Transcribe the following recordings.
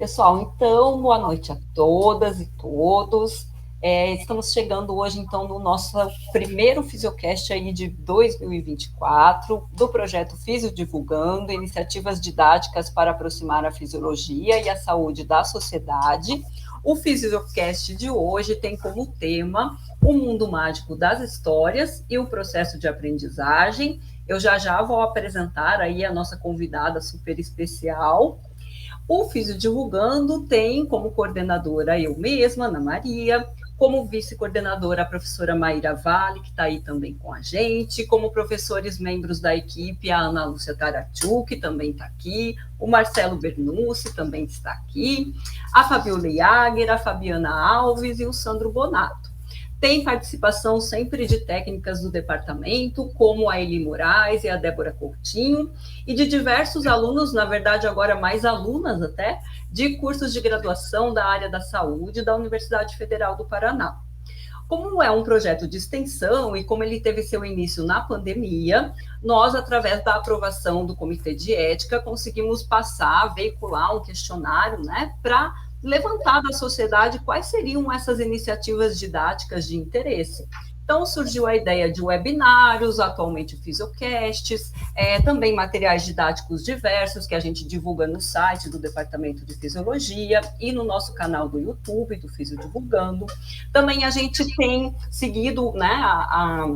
Pessoal, então, boa noite a todas e todos. Estamos chegando hoje, então, no nosso primeiro Fisiocast aí de 2024, do projeto Fisio Divulgando, iniciativas didáticas para aproximar a fisiologia e a saúde da sociedade. O Fisiocast de hoje tem como tema o mundo mágico das histórias e o processo de aprendizagem. Eu já vou apresentar aí a nossa convidada super especial. O Fisio Divulgando tem como coordenadora eu mesma, Ana Maria, como vice-coordenadora a professora Maíra Vale, que está aí também com a gente, como professores membros da equipe, a Ana Lúcia Taratiú, que também está aqui, o Marcelo Bernucci também está aqui, a Fabiola Iager, a Fabiana Alves e o Sandro Bonato. Tem participação sempre de técnicas do departamento, como a Eli Moraes e a Débora Coutinho, e de diversos alunos, na verdade agora mais alunas até, de cursos de graduação da área da saúde da Universidade Federal do Paraná. Como é um projeto de extensão e como ele teve seu início na pandemia, nós, através da aprovação do Comitê de Ética, conseguimos passar, veicular um questionário, né, para levantar da sociedade quais seriam essas iniciativas didáticas de interesse. Então, surgiu a ideia de webinários, atualmente fisiocasts, também materiais didáticos diversos que a gente divulga no site do Departamento de Fisiologia e no nosso canal do YouTube, do Fisio Divulgando. Também a gente tem seguido, né, a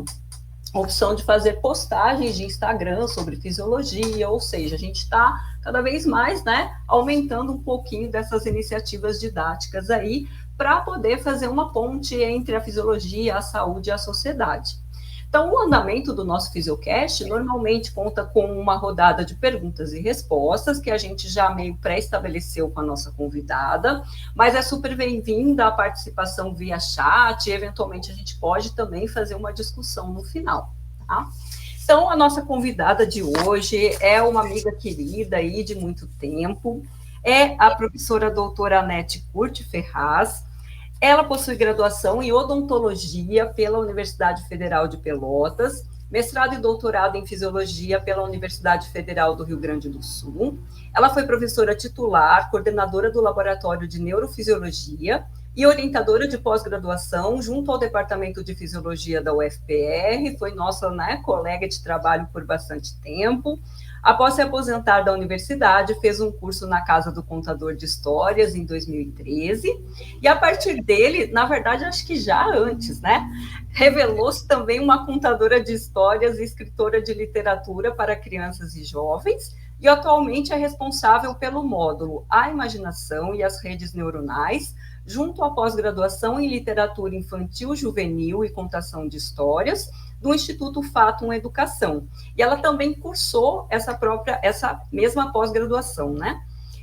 opção de fazer postagens de Instagram sobre fisiologia, ou seja, a gente está cada vez mais, né, aumentando um pouquinho dessas iniciativas didáticas aí, para poder fazer uma ponte entre a fisiologia, a saúde e a sociedade. Então, o andamento do nosso Fisiocast normalmente conta com uma rodada de perguntas e respostas, que a gente já meio pré-estabeleceu com a nossa convidada, mas é super bem-vinda a participação via chat, e eventualmente a gente pode também fazer uma discussão no final, tá? Então, a nossa convidada de hoje é uma amiga querida aí de muito tempo, é a professora doutora Anete Curti Ferraz. Ela possui graduação em odontologia pela Universidade Federal de Pelotas, mestrado e doutorado em fisiologia pela Universidade Federal do Rio Grande do Sul. Ela foi professora titular, coordenadora do Laboratório de Neurofisiologia e orientadora de pós-graduação junto ao Departamento de Fisiologia da UFPR, foi nossa, né, colega de trabalho por bastante tempo. Após se aposentar da universidade, fez um curso na Casa do Contador de Histórias em 2013, e a partir dele, na verdade, acho que já antes, né, revelou-se também uma contadora de histórias e escritora de literatura para crianças e jovens, e atualmente é responsável pelo módulo A Imaginação e as Redes Neuronais, junto à pós-graduação em Literatura Infantil, Juvenil e Contação de Histórias, do Instituto Fatum Educação. E ela também cursou essa mesma pós-graduação, né?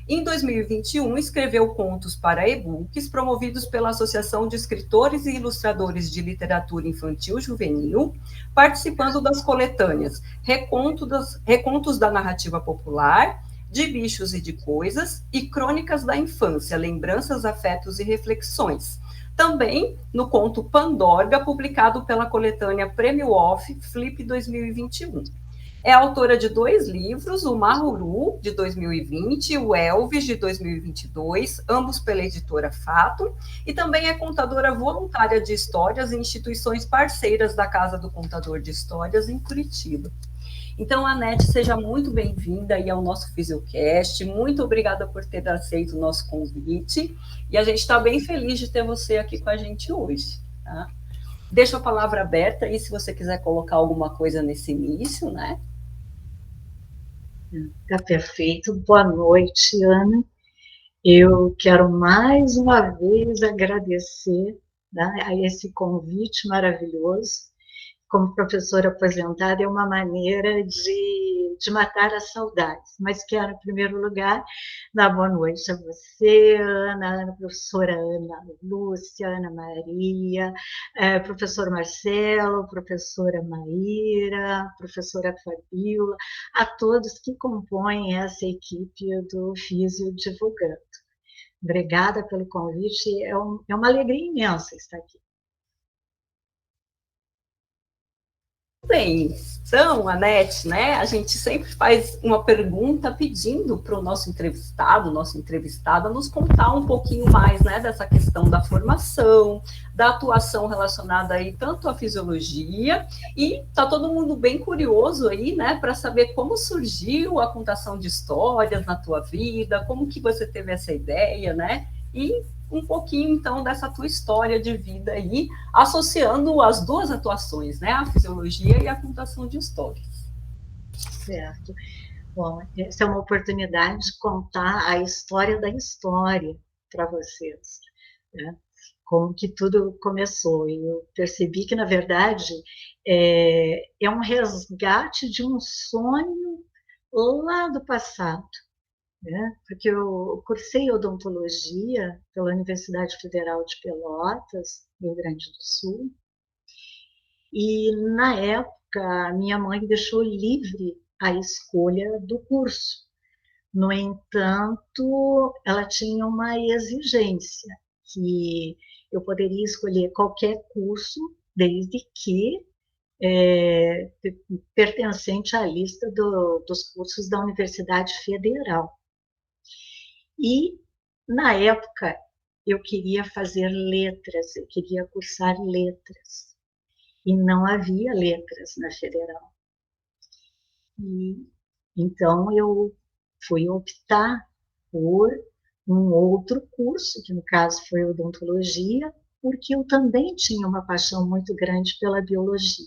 Em 2021, escreveu contos para e-books promovidos pela Associação de Escritores e Ilustradores de Literatura Infantil Juvenil, participando das coletâneas Recontos da Narrativa Popular, De Bichos e de Coisas e Crônicas da Infância, Lembranças, Afetos e Reflexões. Também no conto Pandorga, publicado pela coletânea Prêmio Off Flip 2021. É autora de 2 livros, o Mahuru, de 2020, e o Elvis, de 2022, ambos pela editora Fato, e também é contadora voluntária de histórias em instituições parceiras da Casa do Contador de Histórias, em Curitiba. Então, Anete, seja muito bem-vinda aí ao nosso Fisiocast, muito obrigada por ter aceito o nosso convite, e a gente está bem feliz de ter você aqui com a gente hoje, tá? Deixo a palavra aberta aí, se você quiser colocar alguma coisa nesse início, né? Tá perfeito. Boa noite, Ana. Eu quero mais uma vez agradecer, né, a esse convite maravilhoso. Como professora aposentada, é uma maneira de matar as saudades. Mas quero, em primeiro lugar, dar boa noite a você, Ana, a professora Ana Lúcia, Ana Maria, professor Marcelo, professora Maíra, professora Fabiola, a todos que compõem essa equipe do Fisio Divulgando. Obrigada pelo convite, é uma alegria imensa estar aqui. bem. Então, Anete, né, a gente sempre faz uma pergunta pedindo para o nossa entrevistada, nos contar um pouquinho mais, né, dessa questão da formação, da atuação relacionada aí tanto à fisiologia, e tá todo mundo bem curioso aí, né, para saber como surgiu a contação de histórias na tua vida, como que você teve essa ideia, né, e um pouquinho, então, dessa tua história de vida aí, associando as duas atuações, né? A fisiologia e a contação de histórias. Certo. Bom, essa é uma oportunidade de contar a história da história para vocês, né? Como que tudo começou. E eu percebi que, na verdade, é um resgate de um sonho lá do passado, né? Porque eu cursei odontologia pela Universidade Federal de Pelotas, Rio Grande do Sul, e na época minha mãe deixou livre a escolha do curso. No entanto, ela tinha uma exigência que eu poderia escolher qualquer curso desde que pertencente à lista dos cursos da Universidade Federal. E, na época, eu queria fazer letras, eu queria cursar letras. E não havia letras na Federal. E, então, eu fui optar por um outro curso, que no caso foi odontologia, porque eu também tinha uma paixão muito grande pela biologia.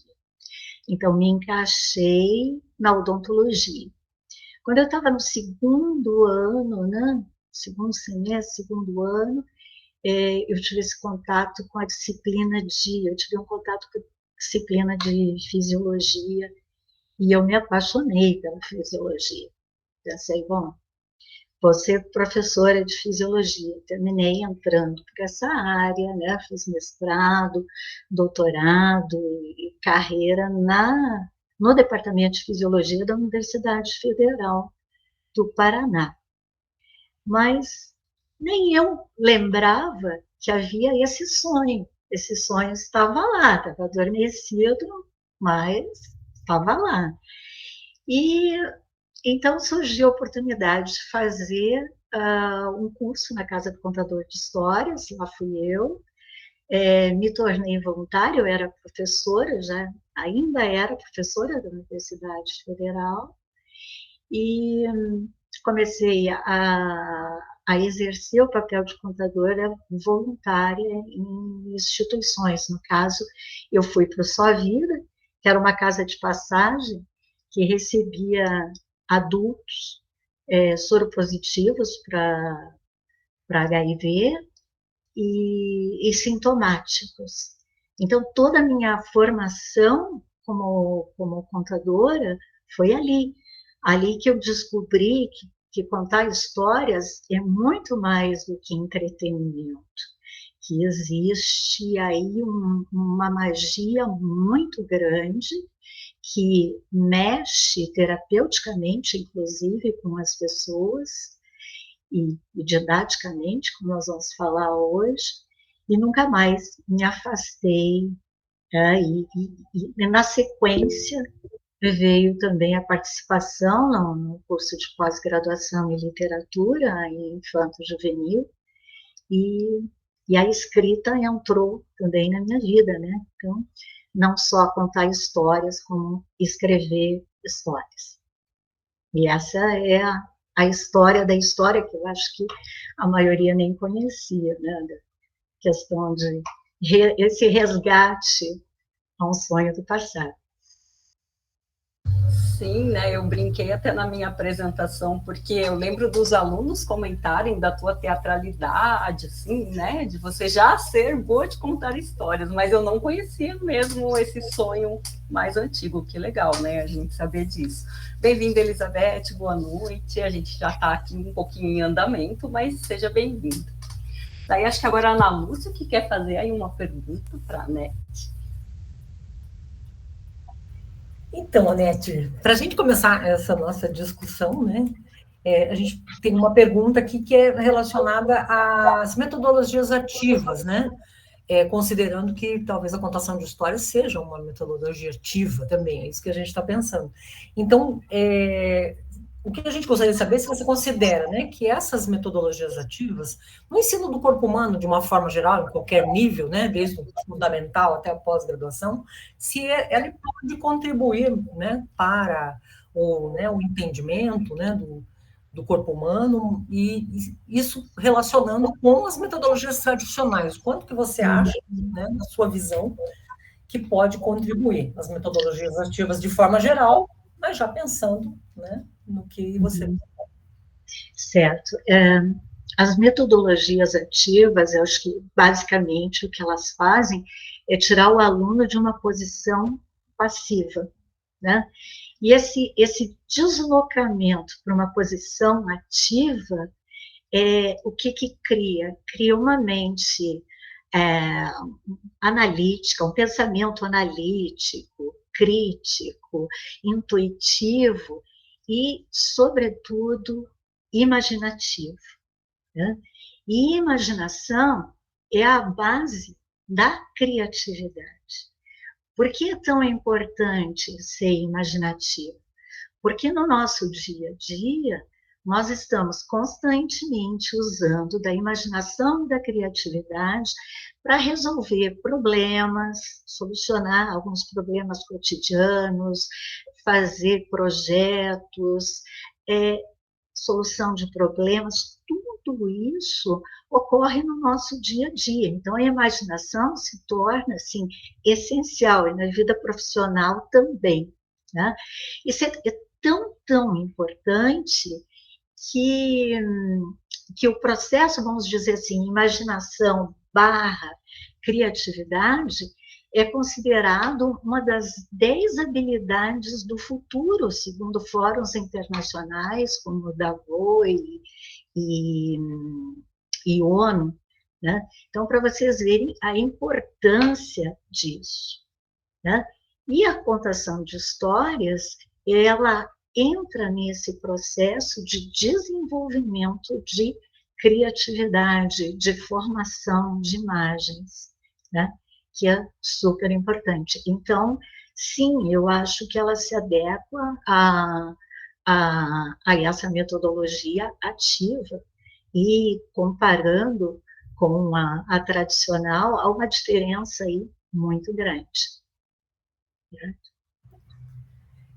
Então, me encaixei na odontologia. Quando eu estava no segundo ano, né, segundo semestre, segundo ano, eu tive esse contato com a disciplina eu tive um contato com a disciplina de fisiologia e eu me apaixonei pela fisiologia. Pensei, bom, vou ser professora de fisiologia. Terminei entrando por essa área, né, fiz mestrado, doutorado e carreira no Departamento de Fisiologia da Universidade Federal do Paraná. Mas nem eu lembrava que havia esse sonho. Esse sonho estava lá, estava adormecido, mas estava lá. E então surgiu a oportunidade de fazer um curso na Casa do Contador de Histórias, lá fui eu. Me tornei voluntária, eu era professora, ainda era professora da Universidade Federal, e comecei a exercer o papel de contadora voluntária em instituições. No caso, eu fui para o Só Vida, que era uma casa de passagem que recebia adultos soropositivos para HIV e sintomáticos. Então, toda a minha formação como contadora foi ali que eu descobri que contar histórias é muito mais do que entretenimento, que existe aí uma magia muito grande que mexe terapeuticamente, inclusive, com as pessoas e didaticamente, como nós vamos falar hoje, e nunca mais me afastei. E na sequência veio também a participação no curso de pós-graduação em literatura em infanto-juvenil, e a escrita entrou também na minha vida, né? Então, não só contar histórias, como escrever histórias. E essa é a história da história, que eu acho que a maioria nem conhecia, né? Da questão de esse resgate a um sonho do passado. Sim, né? Eu brinquei até na minha apresentação, porque eu lembro dos alunos comentarem da tua teatralidade, assim, né? De você já ser boa de contar histórias, mas eu não conhecia mesmo esse sonho mais antigo. Que legal, né? A gente saber disso. Bem-vinda, Elizabeth, boa noite. A gente já está aqui um pouquinho em andamento, mas seja bem-vinda. Daí acho que agora a Ana Lúcia que quer fazer aí uma pergunta para a Anete. Então, Anete, para a gente começar essa nossa discussão, né, a gente tem uma pergunta aqui que é relacionada às metodologias ativas, né? considerando que talvez a contação de histórias seja uma metodologia ativa também, é isso que a gente está pensando. Então, o que a gente gostaria de saber é se você considera, né, que essas metodologias ativas, no ensino do corpo humano, de uma forma geral, em qualquer nível, né, desde o fundamental até a pós-graduação, se ela pode contribuir, né, para o entendimento, né, do corpo humano, e isso relacionando com as metodologias tradicionais. Quanto que você acha, né, na sua visão, que pode contribuir as metodologias ativas de forma geral, mas já pensando, né, no que você... Certo. As metodologias ativas, eu acho que basicamente o que elas fazem é tirar o aluno de uma posição passiva, né? E esse deslocamento para uma posição ativa, o que cria? Cria uma mente analítica, um pensamento analítico, crítico, intuitivo e, sobretudo, imaginativo, né? E imaginação é a base da criatividade. Por que é tão importante ser imaginativo? Porque no nosso dia a dia, nós estamos constantemente usando da imaginação e da criatividade para resolver problemas, solucionar alguns problemas cotidianos, fazer projetos, solução de problemas, tudo isso ocorre no nosso dia a dia. Então, a imaginação se torna, assim, essencial, e na vida profissional também, né? Isso é tão importante que o processo, vamos dizer assim, imaginação barra criatividade, é considerado uma das 10 habilidades do futuro, segundo fóruns internacionais, como o Davos e ONU, né? Então, para vocês verem a importância disso, né? E a contação de histórias, ela entra nesse processo de desenvolvimento de criatividade, de formação de imagens, né? Que é super importante. Então, sim, eu acho que ela se adequa a essa metodologia ativa, e comparando com a tradicional, há uma diferença aí muito grande.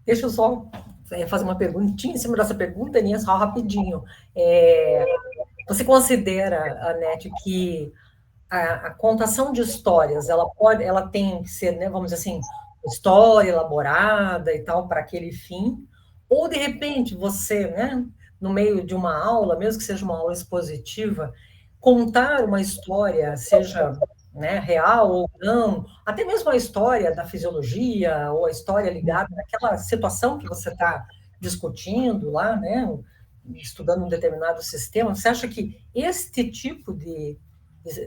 Deixa eu só fazer uma perguntinha em cima dessa pergunta, Aninha, só rapidinho. Você considera, Anete, que a contação de histórias, ela tem que ser, né, vamos dizer assim, história elaborada e tal, para aquele fim, ou de repente você, né, no meio de uma aula, mesmo que seja uma aula expositiva, contar uma história, seja, né, real ou não, até mesmo a história da fisiologia, ou a história ligada àquela situação que você está discutindo lá, né, estudando um determinado sistema, você acha que este tipo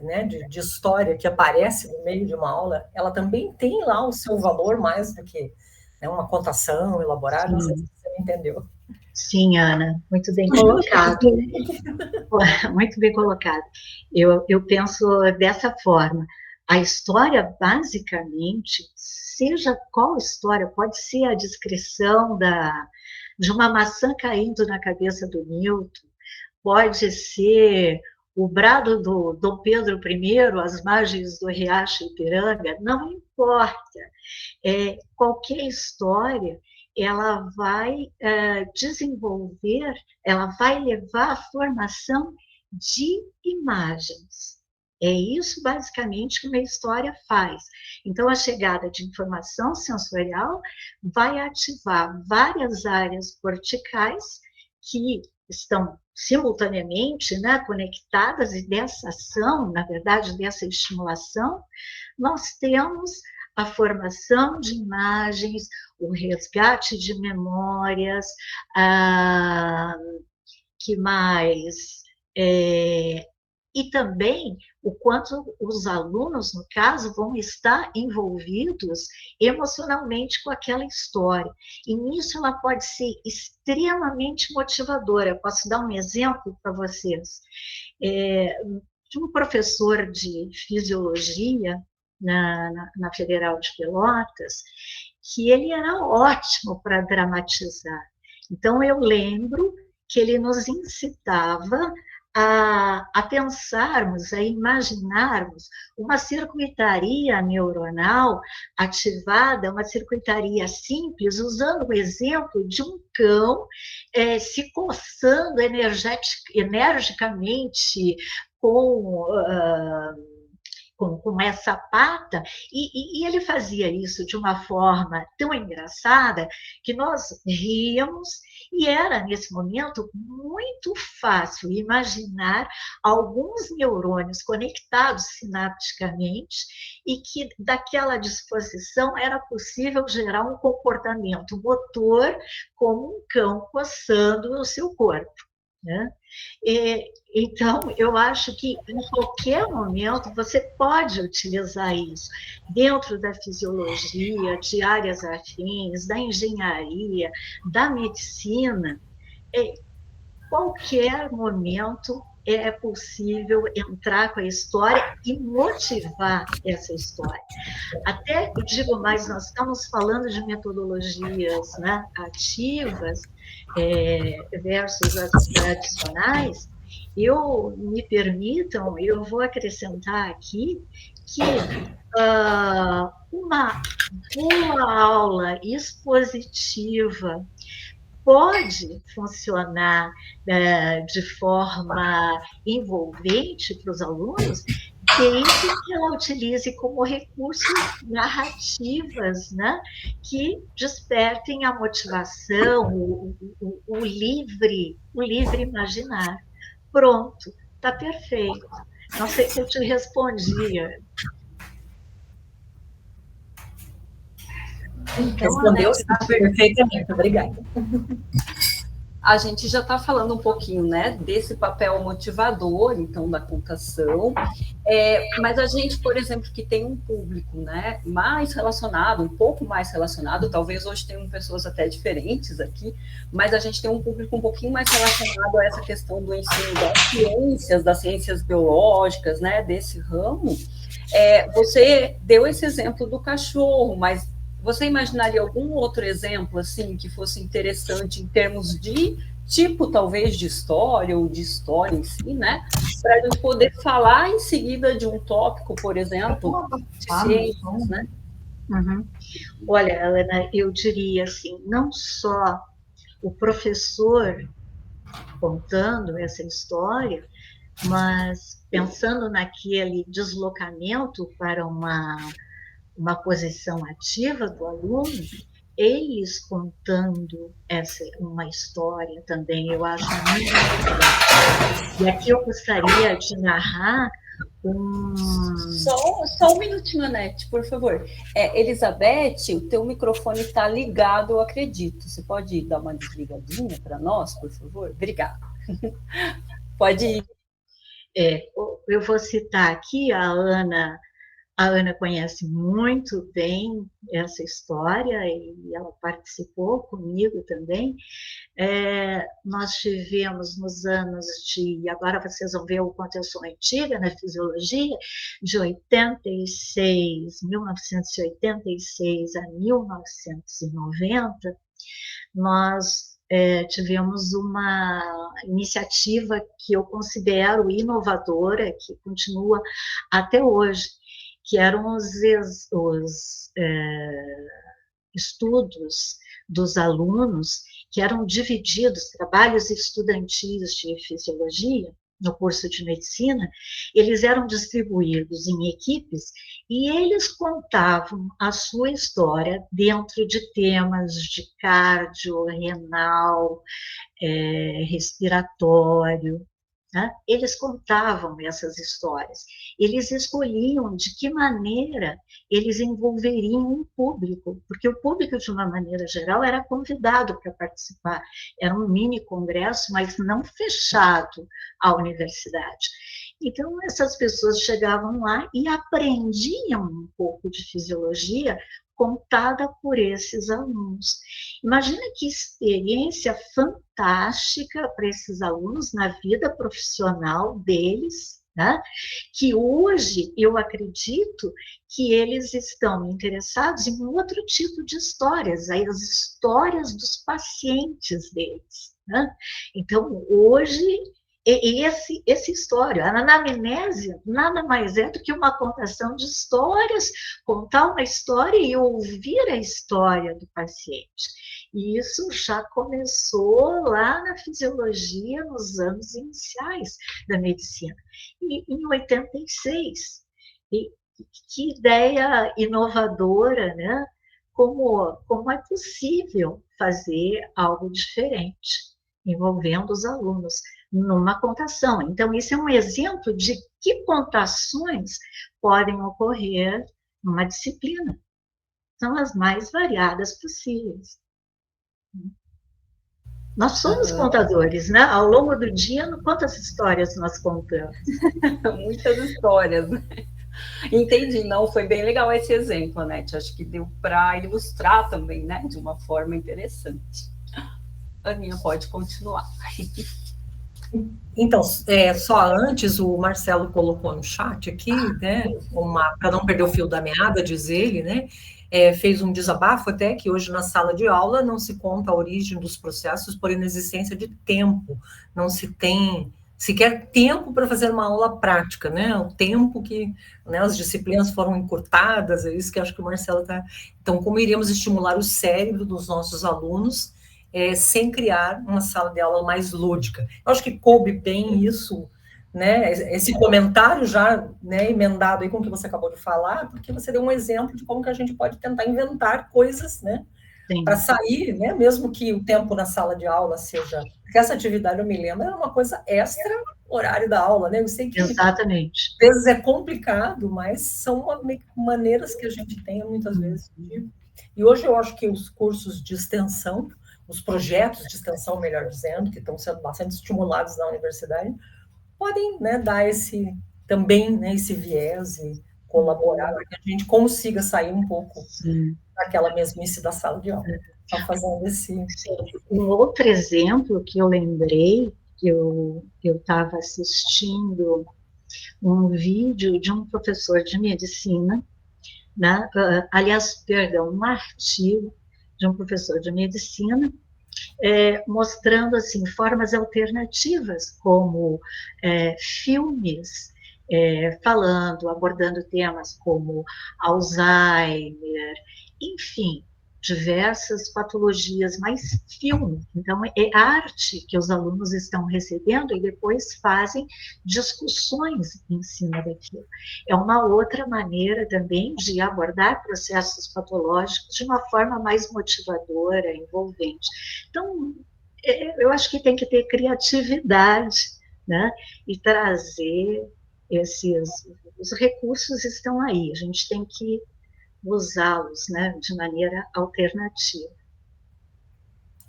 né, de história que aparece no meio de uma aula, ela também tem lá o seu valor mais do que, né, uma contação elaborada? Não sei se você entendeu. Sim, Ana, muito bem colocado. Muito bem colocado. Eu penso dessa forma. A história, basicamente, seja qual história, pode ser a descrição de uma maçã caindo na cabeça do Newton, pode ser o brado do Dom Pedro I, às margens do Riacho Ipiranga, não importa. Qualquer história, ela vai desenvolver, ela vai levar à formação de imagens. É isso, basicamente, que uma história faz. Então, a chegada de informação sensorial vai ativar várias áreas corticais que estão simultaneamente, né, conectadas, e dessa ação, na verdade, dessa estimulação, nós temos a formação de imagens, o resgate de memórias, que mais? E também o quanto os alunos, no caso, vão estar envolvidos emocionalmente com aquela história. E nisso ela pode ser extremamente motivadora. Eu posso dar um exemplo para vocês. Tinha um professor de fisiologia na Federal de Pelotas, que ele era ótimo para dramatizar. Então, eu lembro que ele nos incitava a pensarmos, a imaginarmos uma circuitaria neuronal ativada, uma circuitaria simples, usando o exemplo de um cão se coçando energicamente com essa pata, e ele fazia isso de uma forma tão engraçada que nós ríamos, e era, nesse momento, muito fácil imaginar alguns neurônios conectados sinapticamente e que, daquela disposição, era possível gerar um comportamento motor como um cão coçando o seu corpo, né? Então, eu acho que em qualquer momento você pode utilizar isso dentro da fisiologia, de áreas afins, da engenharia, da medicina. Qualquer momento é possível entrar com a história e motivar essa história. Até, eu digo mais, nós estamos falando de metodologias, né, ativas versus as tradicionais. Me permitam, eu vou acrescentar aqui que uma boa aula expositiva pode funcionar de forma envolvente para os alunos, desde que ela utilize como recursos narrativas, né, que despertem a motivação, o livre imaginar. Pronto, está perfeito. Não sei se eu te respondia. Respondeu perfeitamente, obrigada. A gente já está falando um pouquinho, né, desse papel motivador, então, da contação, mas a gente, por exemplo, que tem um público, né, mais relacionado, um pouco mais relacionado, talvez hoje tenham pessoas até diferentes aqui, mas a gente tem um público um pouquinho mais relacionado a essa questão do ensino das ciências biológicas, né, desse ramo. Você deu esse exemplo do cachorro, mas você imaginaria algum outro exemplo, assim, que fosse interessante em termos de tipo, talvez, de história ou de história em si, né? Para a gente poder falar em seguida de um tópico, por exemplo, de ciências, né? Uhum. Olha, Helena, eu diria assim, não só o professor contando essa história, mas pensando naquele deslocamento para uma posição ativa do aluno, eles contando uma história também, eu acho muito importante. E aqui eu gostaria de narrar Só um minutinho, Anete, por favor. Elizabeth, o teu microfone está ligado, eu acredito. Você pode dar uma desligadinha para nós, por favor? Obrigada. Pode ir. Eu vou citar aqui a Ana. A Ana conhece muito bem essa história e ela participou comigo também. Nós tivemos nos anos agora vocês vão ver o quanto eu sou antiga na fisiologia, de 1986 a 1990, nós tivemos uma iniciativa que eu considero inovadora, que continua até hoje, que eram os estudos dos alunos, que eram divididos, trabalhos estudantis de fisiologia, no curso de medicina, eles eram distribuídos em equipes e eles contavam a sua história dentro de temas de cardio, renal, respiratório. Né? Eles contavam essas histórias, eles escolhiam de que maneira eles envolveriam o público, porque o público, de uma maneira geral, era convidado para participar, era um mini congresso, mas não fechado à universidade. Então, essas pessoas chegavam lá e aprendiam um pouco de fisiologia contada por esses alunos. Imagina que experiência fantástica para esses alunos na vida profissional deles, né? Que hoje eu acredito que eles estão interessados em um outro tipo de histórias, as histórias dos pacientes deles, né? Então, hoje, esse história, a anamnese nada mais é do que uma contação de histórias, contar uma história e ouvir a história do paciente. E isso já começou lá na fisiologia, nos anos iniciais da medicina. E em 86, e que ideia inovadora, né? Como é possível fazer algo diferente, envolvendo os alunos numa contação. Então, isso é um exemplo de que contações podem ocorrer numa disciplina. São as mais variadas possíveis. Nós somos contadores, né? Ao longo do dia, quantas histórias nós contamos? Muitas histórias. Entendi, não, foi bem legal esse exemplo, Anete. Acho que deu para ilustrar também, né, de uma forma interessante. Aninha, pode continuar. Então, só antes, o Marcelo colocou no chat aqui, né, para não perder o fio da meada, diz ele, né, fez um desabafo até que hoje na sala de aula não se conta a origem dos processos por inexistência de tempo, não se tem sequer tempo para fazer uma aula prática, né, o tempo que, né, as disciplinas foram encurtadas, é isso que acho que o Marcelo está... Então, como iríamos estimular o cérebro dos nossos alunos sem criar uma sala de aula mais lúdica? Eu acho que coube bem isso, né, esse comentário já, né, emendado aí com o que você acabou de falar, porque você deu um exemplo de como que a gente pode tentar inventar coisas, né, para sair, né, mesmo que o tempo na sala de aula seja... Porque essa atividade, eu me lembro, era uma coisa extra horário da aula, né? Eu sei que exatamente, às vezes é complicado, mas são maneiras que a gente tem muitas vezes. E hoje eu acho que os cursos de extensão, os projetos de extensão, melhor dizendo, que estão sendo bastante estimulados na universidade, podem, né, dar também, né, esse viés e colaborar para que a gente consiga sair um pouco daquela mesmice da sala de aula. Está fazendo esse... Um outro exemplo que eu lembrei, que eu estava assistindo um vídeo de um professor de medicina, né? Aliás, perdão, um artigo de um professor de medicina, mostrando assim formas alternativas, como filmes falando, abordando temas como Alzheimer, enfim, diversas patologias, mas filme. Então, é arte que os alunos estão recebendo e depois fazem discussões em cima daquilo. É uma outra maneira também de abordar processos patológicos de uma forma mais motivadora, envolvente. Então, eu acho que tem que ter criatividade, né? E trazer os recursos estão aí, a gente tem que usá-los, né, de maneira alternativa.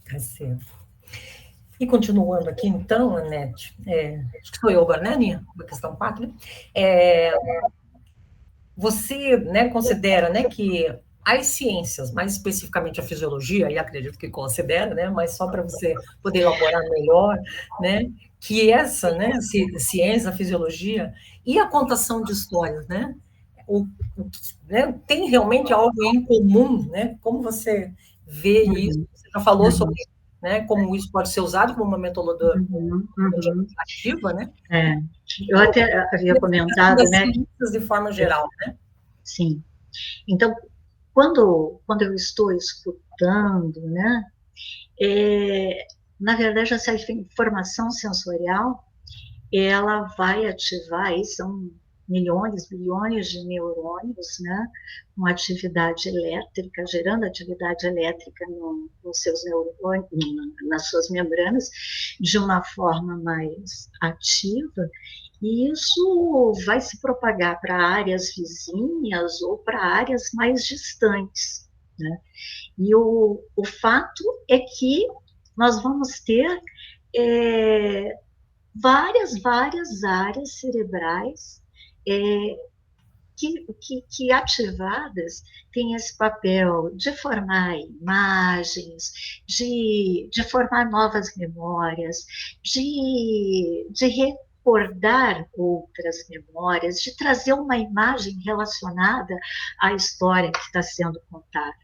Tá certo. E continuando aqui, então, Anete, acho que sou eu agora, né, Aninha? A questão 4, né? Você, né, considera, né, que as ciências, mais especificamente a fisiologia, e acredito que considera, né, mas só para você poder elaborar melhor, né, que essa, né, ciência, a fisiologia e a contação de histórias, né, né, tem realmente algo em comum, né? Como você vê isso? Você já falou sobre, né, como isso pode ser usado como uma metodologia ativa, né? Eu até havia comentado, né? De forma geral, né? Sim. Então, quando eu estou escutando, né? Na verdade, essa informação sensorial, ela vai ativar, aí são milhões, bilhões de neurônios, né, com atividade elétrica, gerando atividade elétrica nos seus neurônios, nas suas membranas, de uma forma mais ativa, e isso vai se propagar para áreas vizinhas ou para áreas mais distantes, né? E o fato é que nós vamos ter várias áreas cerebrais que ativadas têm esse papel de formar imagens, de formar novas memórias, de recordar outras memórias, de trazer uma imagem relacionada à história que está sendo contada.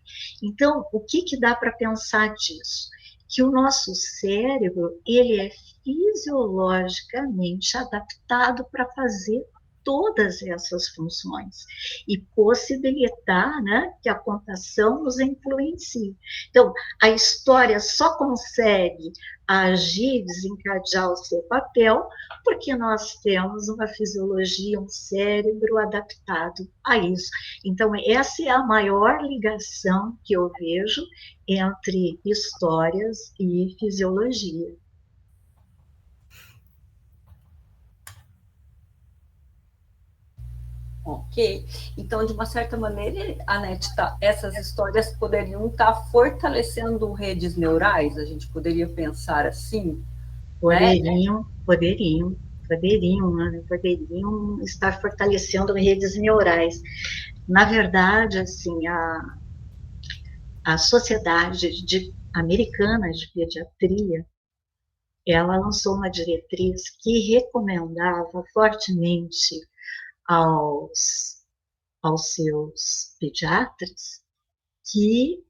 Então, o que dá para pensar disso? Que o nosso cérebro, ele é fisiologicamente adaptado para fazer todas essas funções e possibilitar, né, que a contação nos influencie. Então, a história só consegue agir, desencadear o seu papel, porque nós temos uma fisiologia, um cérebro adaptado a isso. Então, essa é a maior ligação que eu vejo entre histórias e fisiologia. Ok. Então, de uma certa maneira, Anete, essas histórias poderiam estar fortalecendo redes neurais? A gente poderia pensar assim? Poderiam, né? Poderiam estar fortalecendo redes neurais. Na verdade, assim, a Sociedade Americana de Pediatria, ela lançou uma diretriz que recomendava fortemente aos seus pediatras que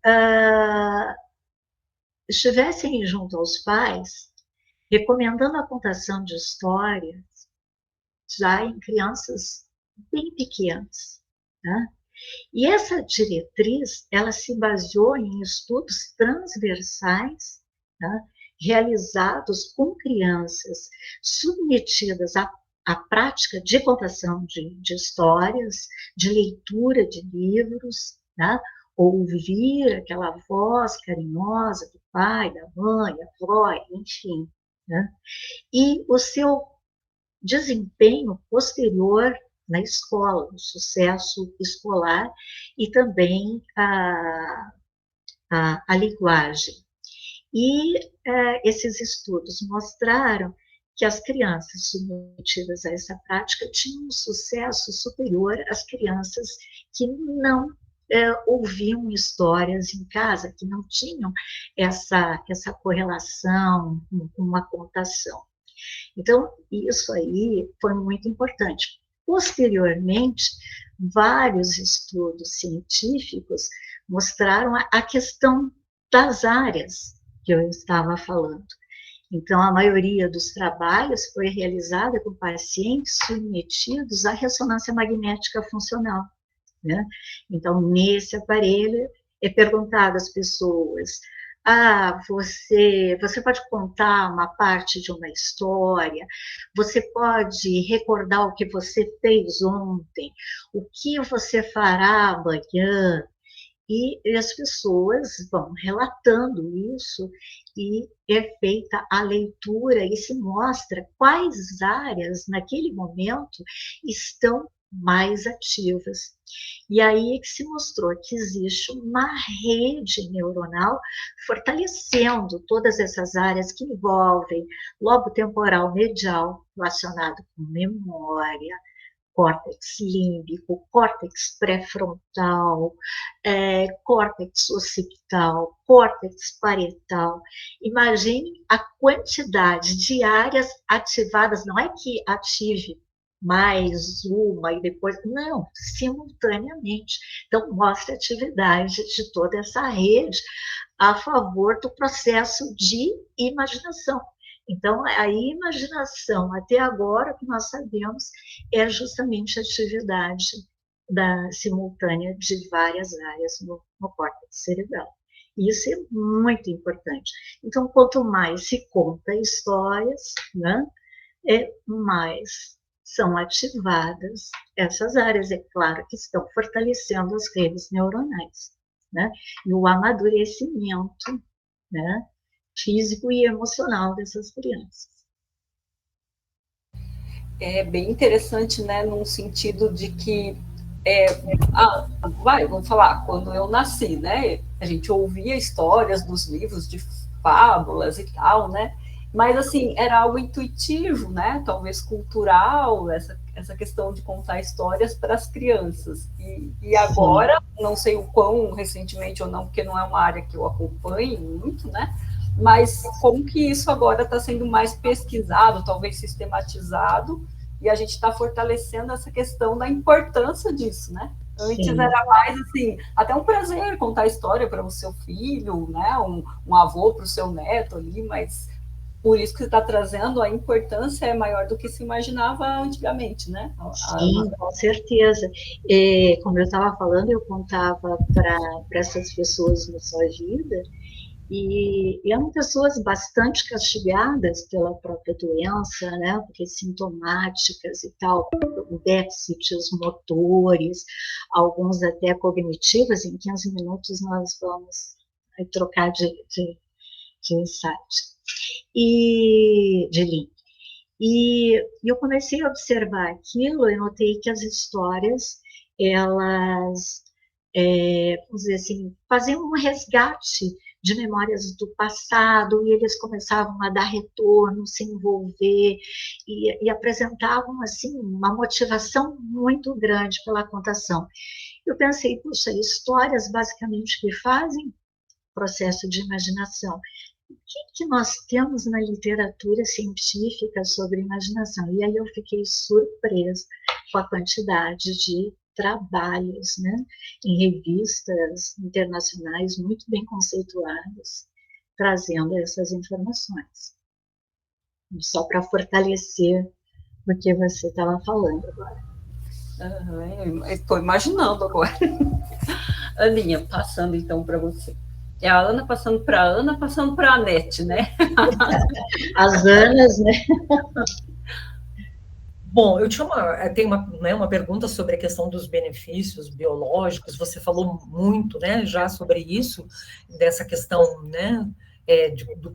estivessem junto aos pais, recomendando a contação de histórias já em crianças bem pequenas, né? E essa diretriz, ela se baseou em estudos transversais, né, realizados com crianças submetidas à prática de contação de histórias, de leitura de livros, né, ouvir aquela voz carinhosa do pai, da mãe, da avó, enfim, né, e o seu desempenho posterior na escola, o sucesso escolar e também a linguagem. E esses estudos mostraram que as crianças submetidas a essa prática tinham um sucesso superior às crianças que não ouviam histórias em casa, que não tinham essa correlação com a contação. Então, isso aí foi muito importante. Posteriormente, vários estudos científicos mostraram a questão das áreas que eu estava falando. Então, a maioria dos trabalhos foi realizada com pacientes submetidos à ressonância magnética funcional, né? Então, nesse aparelho, é perguntado às pessoas: você pode contar uma parte de uma história, você pode recordar o que você fez ontem, o que você fará amanhã, e as pessoas vão relatando isso, e é feita a leitura e se mostra quais áreas, naquele momento, estão mais ativas. E aí é que se mostrou que existe uma rede neuronal fortalecendo todas essas áreas que envolvem lobo temporal medial, relacionado com memória, córtex límbico, córtex pré-frontal, córtex occipital, córtex parietal. Imagine a quantidade de áreas ativadas, não é que ative mais uma e depois, não, simultaneamente. Então, mostra a atividade de toda essa rede a favor do processo de imaginação. Então, a imaginação, até agora, o que nós sabemos é justamente a atividade simultânea de várias áreas no córtex cerebral. Isso é muito importante. Então, quanto mais se conta histórias, né, mais são ativadas essas áreas. É claro que estão fortalecendo as redes neuronais, né, e o amadurecimento, né, físico e emocional dessas crianças. É bem interessante, né, num sentido de que, vamos falar, quando eu nasci, né, a gente ouvia histórias dos livros de fábulas e tal, né, mas, assim, era algo intuitivo, né, talvez cultural, essa questão de contar histórias para as crianças. E agora, não sei o quão recentemente ou não, porque não é uma área que eu acompanho muito, né, mas como que isso agora está sendo mais pesquisado, talvez sistematizado, e a gente está fortalecendo essa questão da importância disso, né? Antes Sim. era mais assim, até um prazer contar a história para o seu filho, né? Um avô para o seu neto ali, mas por isso que você está trazendo, a importância é maior do que se imaginava antigamente, né? Sim, com certeza. Como eu estava falando, eu contava para essas pessoas na sua vida, e eram pessoas bastante castigadas pela própria doença, né? Porque sintomáticas e tal, déficits motores, alguns até cognitivos. Em 15 minutos nós vamos trocar de site de link. E eu comecei a observar aquilo e notei que as histórias, elas, vamos dizer assim, faziam um resgate de memórias do passado, e eles começavam a dar retorno, se envolver, e apresentavam, assim, uma motivação muito grande pela contação. Eu pensei, puxa, histórias basicamente que fazem processo de imaginação. O que nós temos na literatura científica sobre imaginação? E aí eu fiquei surpresa com a quantidade de trabalhos, né, em revistas internacionais muito bem conceituadas, trazendo essas informações. Só para fortalecer o que você estava falando agora. Estou imaginando agora. Aninha, passando então para você. É a Ana passando para a Ana, passando para a Anete, né? As Anas, né? Bom, tenho uma pergunta sobre a questão dos benefícios biológicos. Você falou muito, né, já sobre isso, dessa questão, né, do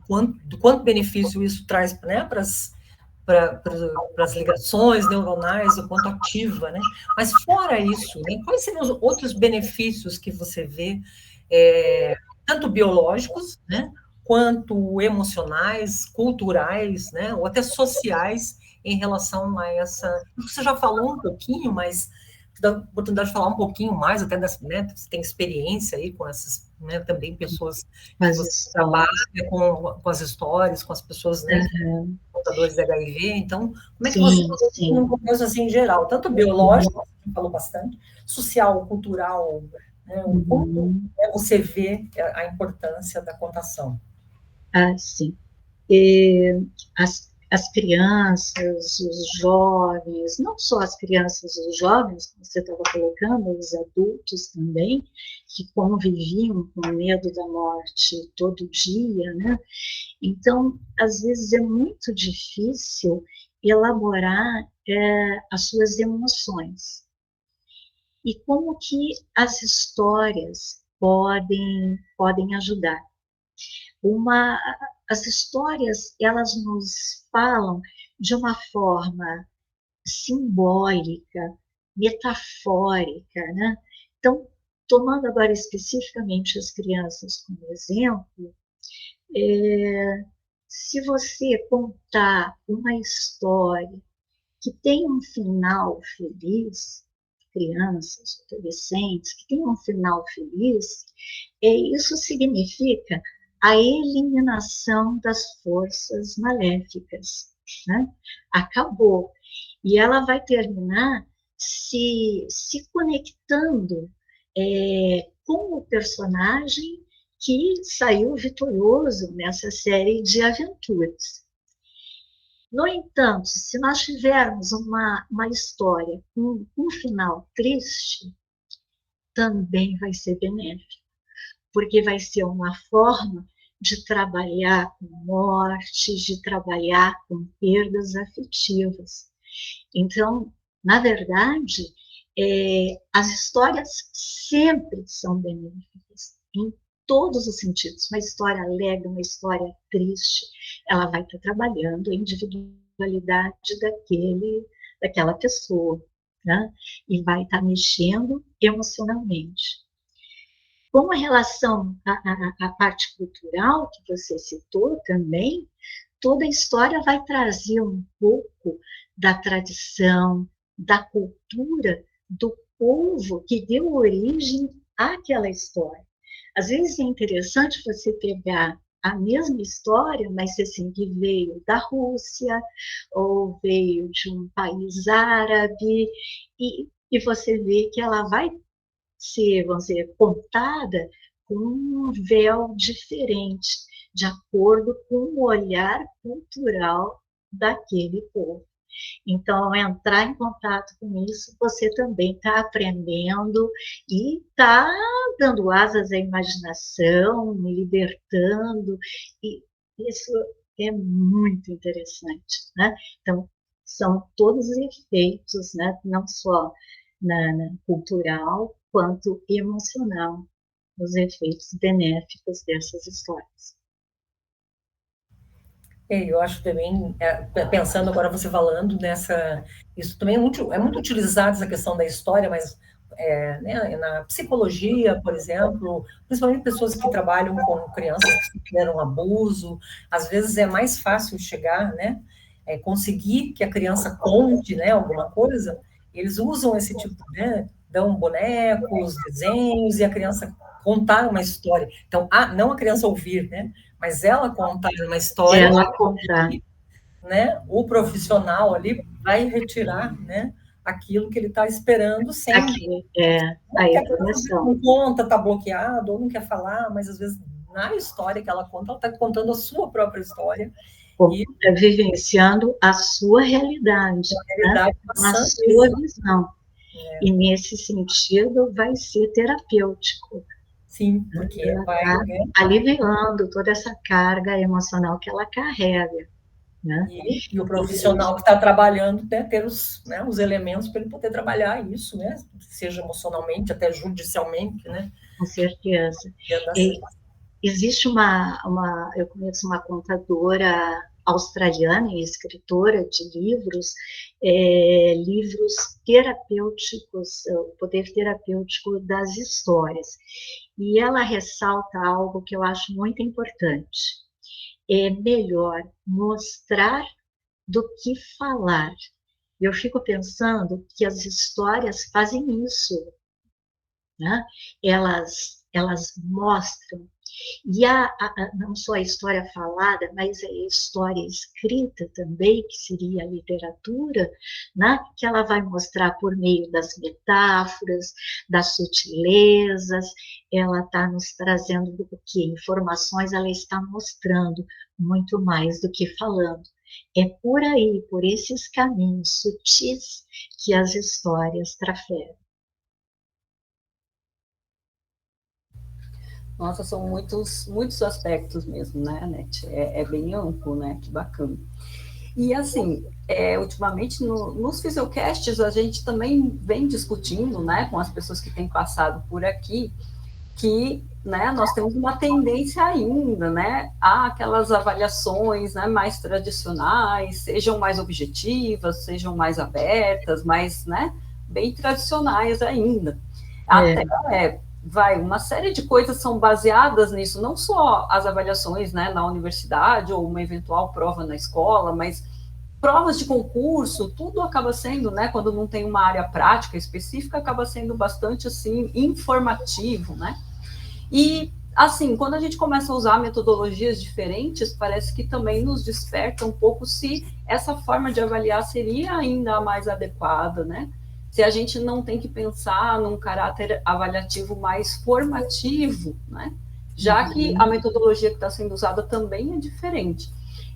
quanto benefício isso traz, né, para as ligações neuronais, o quanto ativa, né? Mas fora isso, né, quais seriam os outros benefícios que você vê, tanto biológicos, né, quanto emocionais, culturais, né, ou até sociais, em relação a essa... Você já falou um pouquinho, mas dá a oportunidade de falar um pouquinho mais, até das, né, você tem experiência aí com essas, né, também pessoas que você trabalha com as histórias, com as pessoas, né, portadores de HIV. Então, como é que você, num contexto assim em geral, tanto biológico, você falou bastante, social, cultural, né, como você vê a importância da contação? Ah, sim. As crianças, os jovens, não só as crianças e os jovens, como você estava colocando, os adultos também, que conviviam com o medo da morte todo dia, né? Então, às vezes é muito difícil elaborar as suas emoções. E como que as histórias podem ajudar? As histórias, elas nos falam de uma forma simbólica, metafórica, né? Então, tomando agora especificamente as crianças como exemplo, se você contar uma história que tem um final feliz, crianças, adolescentes, que tem um final feliz, isso significa a eliminação das forças maléficas, né? Acabou. E ela vai terminar se conectando com o personagem que saiu vitorioso nessa série de aventuras. No entanto, se nós tivermos uma história com um final triste, também vai ser benéfico, porque vai ser uma forma de trabalhar com mortes, de trabalhar com perdas afetivas. Então, na verdade, as histórias sempre são benéficas, em todos os sentidos. Uma história alegre, uma história triste, ela vai estar trabalhando a individualidade daquela pessoa, né? E vai estar mexendo emocionalmente. Com relação à parte cultural que você citou também, toda a história vai trazer um pouco da tradição, da cultura do povo que deu origem àquela história. Às vezes é interessante você pegar a mesma história, mas assim, que veio da Rússia, ou veio de um país árabe, e você vê que ela vai ser, vamos dizer, contada com um véu diferente, de acordo com o olhar cultural daquele povo. Então, ao entrar em contato com isso, você também está aprendendo e está dando asas à imaginação, libertando, e isso é muito interessante, né? Então, são todos os efeitos, né? Não só na cultural, quanto emocional, os efeitos benéficos dessas histórias. Eu acho também, pensando agora você falando nessa, isso também é muito utilizado essa questão da história, mas né, na psicologia, por exemplo, principalmente pessoas que trabalham com crianças que sofreram abuso, às vezes é mais fácil chegar, né, conseguir que a criança conte, né, alguma coisa. Eles usam esse tipo, né, dão bonecos, desenhos, e a criança contar uma história. Então, não a criança ouvir, né, mas ela contar uma história, Ela contar. né, o profissional ali vai retirar, né, aquilo que ele está esperando sem... Aqui é a informação. Não conta, está bloqueado, ou não quer falar, mas às vezes na história que ela conta, ela está contando a sua própria história. E está vivenciando a sua realidade, né? A sua visão. E nesse sentido vai ser terapêutico. Sim, porque ela está aliviando toda essa carga emocional que ela carrega. Né? E o profissional que está trabalhando, né, ter os elementos para ele poder trabalhar isso, né? Seja emocionalmente, até judicialmente, né? Com certeza. Existe eu conheço uma contadora australiana e escritora de livros, livros terapêuticos, o poder terapêutico das histórias. E ela ressalta algo que eu acho muito importante. É melhor mostrar do que falar. Eu fico pensando que as histórias fazem isso, né? Elas mostram, e não só a história falada, mas a história escrita também, que seria a literatura, né? Que ela vai mostrar por meio das metáforas, das sutilezas, ela está nos trazendo o que? Informações, ela está mostrando muito mais do que falando. É por aí, por esses caminhos sutis que as histórias trafegam. Nossa, são muitos aspectos mesmo, né, Anete? É bem amplo, né? Que bacana. E assim, ultimamente nos Fisiocasts a gente também vem discutindo, né, com as pessoas que têm passado por aqui, que, né, nós temos uma tendência ainda, né, a aquelas avaliações, né, mais tradicionais, sejam mais objetivas, sejam mais abertas, mais, né, bem tradicionais ainda. Até uma série de coisas são baseadas nisso, não só as avaliações, né, na universidade ou uma eventual prova na escola, mas provas de concurso, tudo acaba sendo, né, quando não tem uma área prática específica, acaba sendo bastante, assim, informativo, né? E, assim, quando a gente começa a usar metodologias diferentes, parece que também nos desperta um pouco se essa forma de avaliar seria ainda a mais adequada, né? Se a gente não tem que pensar num caráter avaliativo mais formativo, né? Já que a metodologia que está sendo usada também é diferente.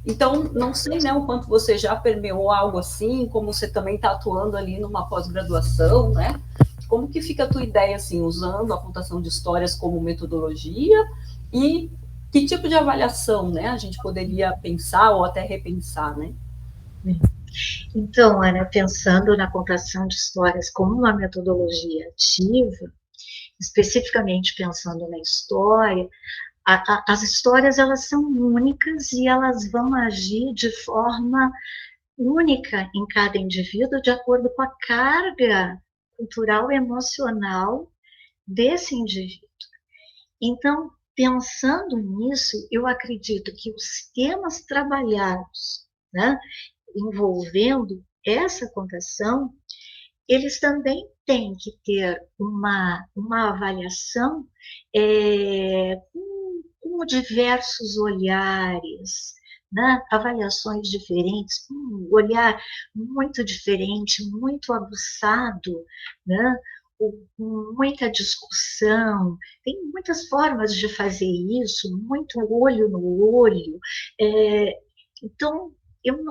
Então, não sei, né, o quanto você já permeou algo assim, como você também está atuando ali numa pós-graduação, né? Como que fica a tua ideia, assim, usando a contação de histórias como metodologia e que tipo de avaliação, né, a gente poderia pensar ou até repensar, né? Então, Ana, pensando na contação de histórias como uma metodologia ativa, especificamente pensando na história, as histórias elas são únicas e elas vão agir de forma única em cada indivíduo de acordo com a carga cultural e emocional desse indivíduo. Então, pensando nisso, eu acredito que os temas trabalhados, né, envolvendo essa contação, eles também têm que ter uma avaliação com como diversos olhares, né? Avaliações diferentes, um olhar muito diferente, muito aguçado, né? Muita discussão, tem muitas formas de fazer isso, muito olho no olho. Então, eu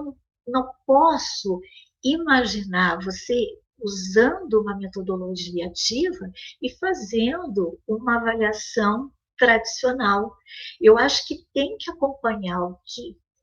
não posso imaginar você usando uma metodologia ativa e fazendo uma avaliação tradicional. Eu acho que tem que acompanhar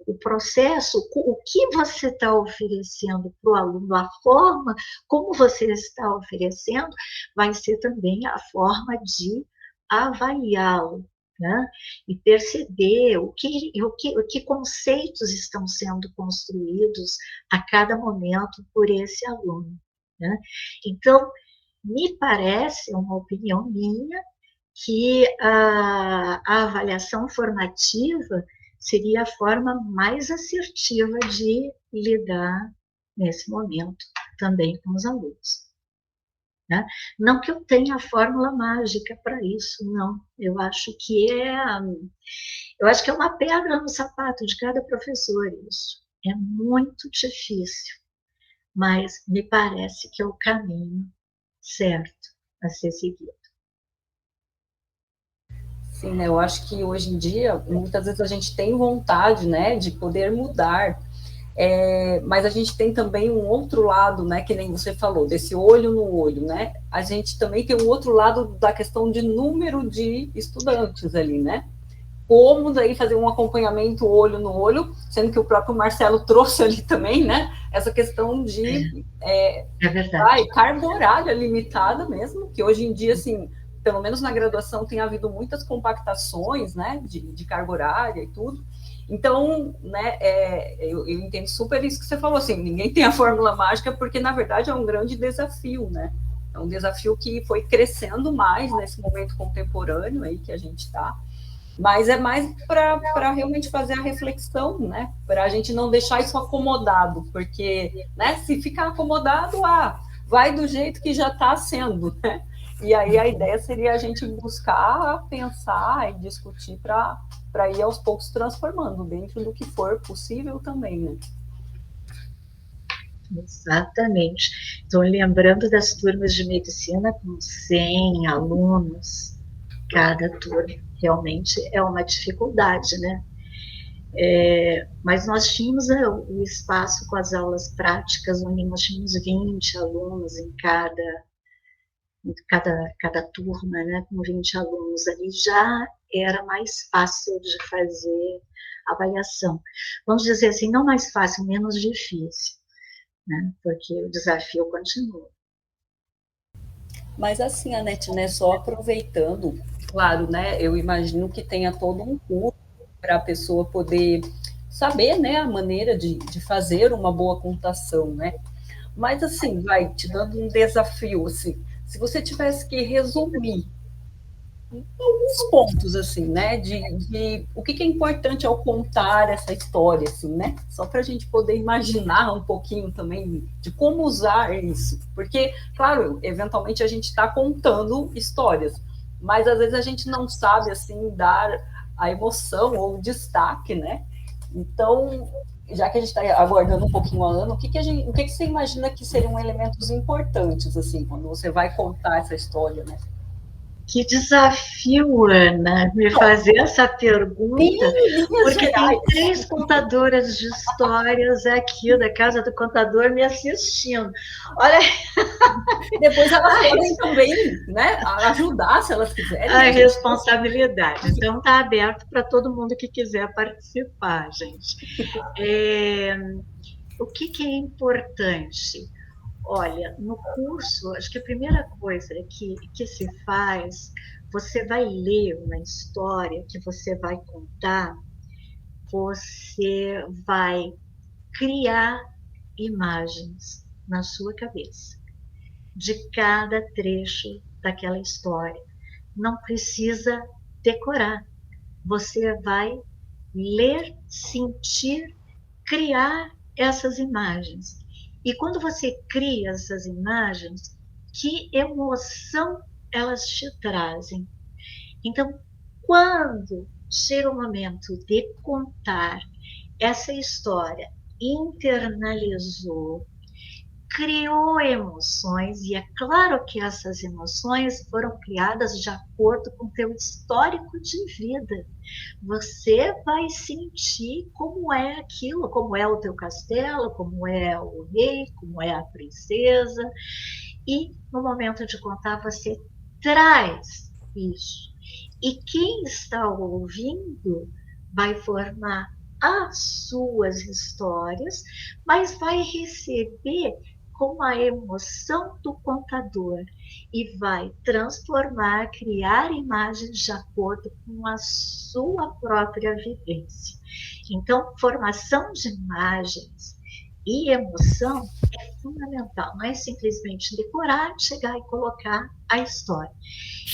o processo, o que você está oferecendo para o aluno, a forma como você está oferecendo, vai ser também a forma de avaliá-lo, né? E perceber que conceitos estão sendo construídos a cada momento por esse aluno, né? Então, me parece, é uma opinião minha, que a avaliação formativa seria a forma mais assertiva de lidar nesse momento também com os alunos. Né? Não que eu tenha a fórmula mágica para isso, não. Eu acho que é uma pedra no sapato de cada professor isso. É muito difícil, mas me parece que é o caminho certo a ser seguido. Sim, né? Eu acho que hoje em dia, muitas vezes a gente tem vontade, né, de poder mudar, mas a gente tem também um outro lado, né, que nem você falou, desse olho no olho, né? A gente também tem um outro lado da questão de número de estudantes ali, né? Como daí fazer um acompanhamento olho no olho, sendo que o próprio Marcelo trouxe ali também, né? Essa questão de carga horária limitada mesmo, que hoje em dia, assim, pelo menos na graduação, tem havido muitas compactações, né, de carga horária e tudo. Então, né, eu entendo super isso que você falou, assim, ninguém tem a fórmula mágica, porque, na verdade, é um grande desafio, né? É um desafio que foi crescendo mais nesse momento contemporâneo aí que a gente está, mas é mais para realmente fazer a reflexão, né? Para a gente não deixar isso acomodado, porque, né, se ficar acomodado, vai do jeito que já está sendo, né? E aí a ideia seria a gente buscar, pensar e discutir para ir aos poucos transformando dentro do que for possível também, né? Exatamente. Estou lembrando das turmas de medicina com 100 alunos cada turma. Realmente é uma dificuldade, né? Mas nós tínhamos o espaço com as aulas práticas, onde nós tínhamos 20 alunos em cada turma, né, com 20 alunos ali, já era mais fácil de fazer avaliação. Vamos dizer assim, não mais fácil, menos difícil, né, porque o desafio continua. Mas assim, Anete, né, só aproveitando, claro, né, eu imagino que tenha todo um curso para a pessoa poder saber, né, a maneira de fazer uma boa computação, né? Mas assim, vai te dando um desafio, assim, se você tivesse que resumir alguns pontos, assim, né, de o que é importante ao contar essa história, assim, né, só para a gente poder imaginar um pouquinho também de como usar isso, porque, claro, eventualmente a gente está contando histórias, mas às vezes a gente não sabe, assim, dar a emoção ou o destaque, né, então, já que a gente está aguardando um pouquinho a Ana, o que você imagina que seriam elementos importantes, assim, quando você vai contar essa história, né? Que desafio, Ana, me fazer essa pergunta, porque tem 3 contadoras de histórias aqui da Casa do Contador me assistindo. Olha, depois elas podem também, né, ajudar se elas quiserem. A responsabilidade. Então, está aberto para todo mundo que quiser participar, gente. O que é importante? Olha, no curso, acho que a primeira coisa que se faz, você vai ler uma história que você vai contar, você vai criar imagens na sua cabeça de cada trecho daquela história. Não precisa decorar. Você vai ler, sentir, criar essas imagens. E quando você cria essas imagens, que emoção elas te trazem? Então, quando chega o momento de contar essa história, internalizou, criou emoções, e é claro que essas emoções foram criadas de acordo com o teu histórico de vida. Você vai sentir como é aquilo, como é o teu castelo, como é o rei, como é a princesa, e no momento de contar você traz isso. E quem está ouvindo vai formar as suas histórias, mas vai receber com a emoção do contador e vai transformar, criar imagens de acordo com a sua própria vivência. Então, formação de imagens e emoção é fundamental, não é simplesmente decorar, chegar e colocar a história.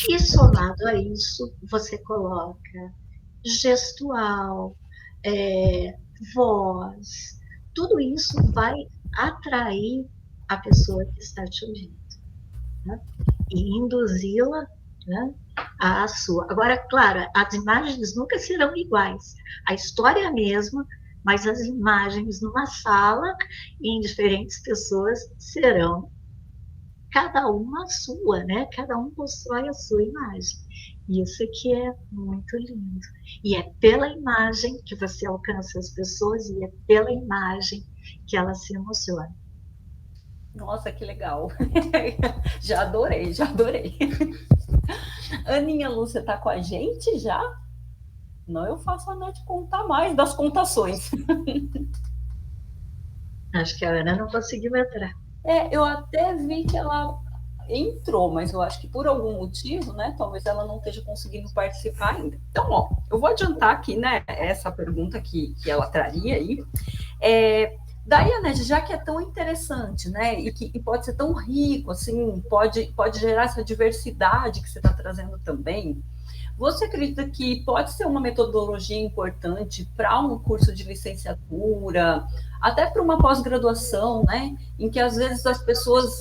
E somado a isso, você coloca gestual, voz, tudo isso vai atrair a pessoa que está te ouvindo, né? E induzi-la, né, à sua. Agora, claro, as imagens nunca serão iguais. A história é a mesma, mas as imagens numa sala, em diferentes pessoas, serão cada uma a sua, né? Cada um constrói a sua imagem. Isso que é muito lindo. E é pela imagem que você alcança as pessoas e é pela imagem que elas se emocionam. Nossa, que legal. Já adorei, já adorei. Aninha Lúcia está com a gente já? Não, eu faço a Nath contar mais das contações. Acho que a Ana não conseguiu entrar. Eu até vi que ela entrou, mas eu acho que por algum motivo, né, talvez ela não esteja conseguindo participar ainda. Então, ó, eu vou adiantar aqui, né, essa pergunta que ela traria aí. Daí, Anete, já que é tão interessante, né, e pode ser tão rico, assim, pode gerar essa diversidade que você está trazendo também, você acredita que pode ser uma metodologia importante para um curso de licenciatura, até para uma pós-graduação, né, em que às vezes as pessoas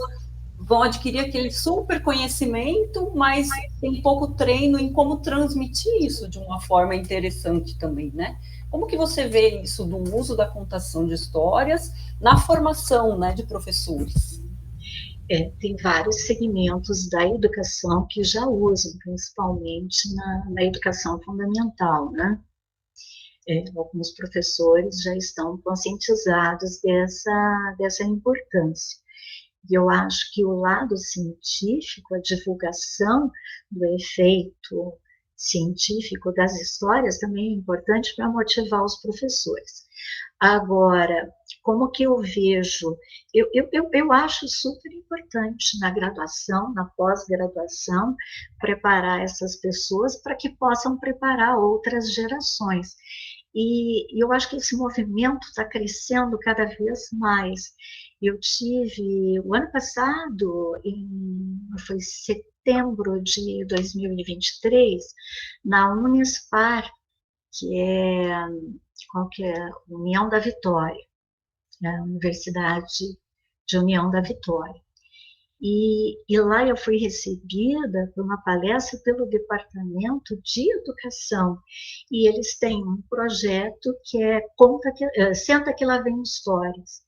vão adquirir aquele super conhecimento, mas tem pouco treino em como transmitir isso de uma forma interessante também, né? Como que você vê isso do uso da contação de histórias na formação, né, de professores? Tem vários segmentos da educação que já usam, principalmente na educação fundamental, né? Alguns professores já estão conscientizados dessa importância. E eu acho que o lado científico, a divulgação do efeito científico das histórias também é importante para motivar os professores. Agora, como que eu vejo? Eu acho super importante na graduação, na pós-graduação, preparar essas pessoas para que possam preparar outras gerações. E eu acho que esse movimento está crescendo cada vez mais. Eu tive, o ano passado, foi setembro de 2023, na Unispar, qual que é? União da Vitória, a Universidade de União da Vitória. E lá eu fui recebida por uma palestra pelo Departamento de Educação, e eles têm um projeto que é Senta que lá vem histórias,